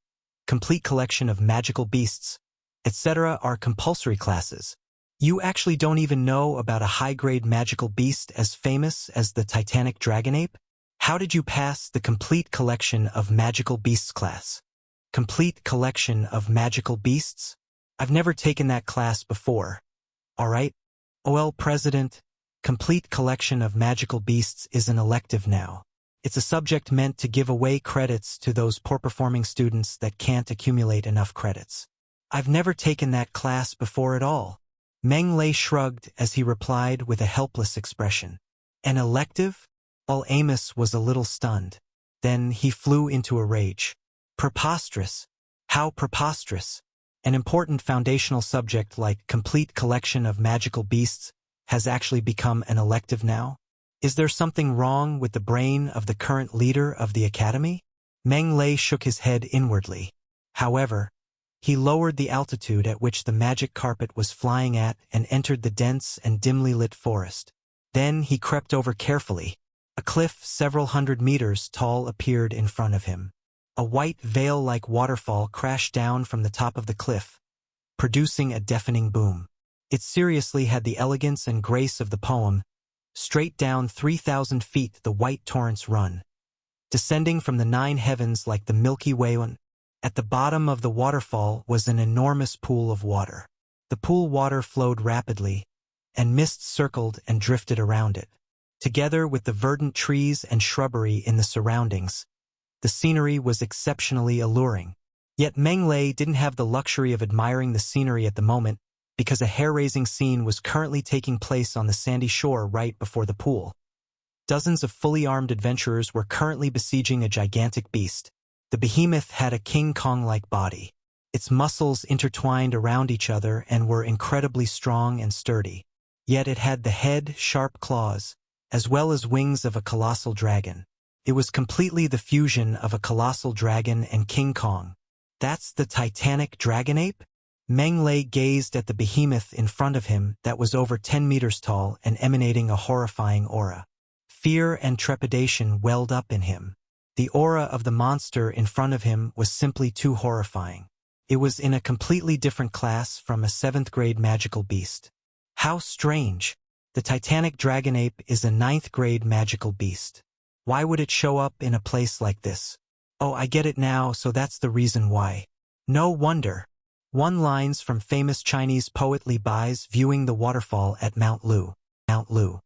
complete collection of magical beasts, etc. are compulsory classes. You actually don't even know about a high-grade magical beast as famous as the Titanic Dragon-Ape? How did you pass the complete collection of magical beasts class?" "Complete collection of magical beasts? I've never taken that class before." "All right. President, complete collection of magical beasts is an elective now. It's a subject meant to give away credits to those poor-performing students that can't accumulate enough credits." "I've never taken that class before at all." Meng Lei shrugged as he replied with a helpless expression. "An elective?" Amos was a little stunned. Then he flew into a rage. "Preposterous! How preposterous! An important foundational subject like complete collection of magical beasts has actually become an elective now? Is there something wrong with the brain of the current leader of the academy?" Meng Lei shook his head inwardly. However, he lowered the altitude at which the magic carpet was flying at and entered the dense and dimly lit forest. Then he crept over carefully. A cliff several hundred meters tall appeared in front of him. A white veil-like waterfall crashed down from the top of the cliff, producing a deafening boom. It seriously had the elegance and grace of the poem, "Straight down 3,000 feet the white torrents run, descending from the 9 heavens like the Milky Way." At the bottom of the waterfall was an enormous pool of water. The pool water flowed rapidly, and mist circled and drifted around it. Together with the verdant trees and shrubbery in the surroundings, the scenery was exceptionally alluring. Yet Meng Lei didn't have the luxury of admiring the scenery at the moment because a hair-raising scene was currently taking place on the sandy shore right before the pool. Dozens of fully armed adventurers were currently besieging a gigantic beast. The behemoth had a King Kong-like body. Its muscles intertwined around each other and were incredibly strong and sturdy. Yet it had the head, sharp claws, as well as wings of a colossal dragon. It was completely the fusion of a colossal dragon and King Kong. "That's the Titanic Dragon-Ape?" Meng Lei gazed at the behemoth in front of him that was over 10 meters tall and emanating a horrifying aura. Fear and trepidation welled up in him. The aura of the monster in front of him was simply too horrifying. It was in a completely different class from a 7th-grade magical beast. How strange! The Titanic Dragon-Ape is a 9th-grade magical beast. Why would it show up in a place like this? Oh, I get it now, so that's the reason why. No wonder. One lines from famous Chinese poet Li Bai's viewing the waterfall at Mount Lu. Mount Lu.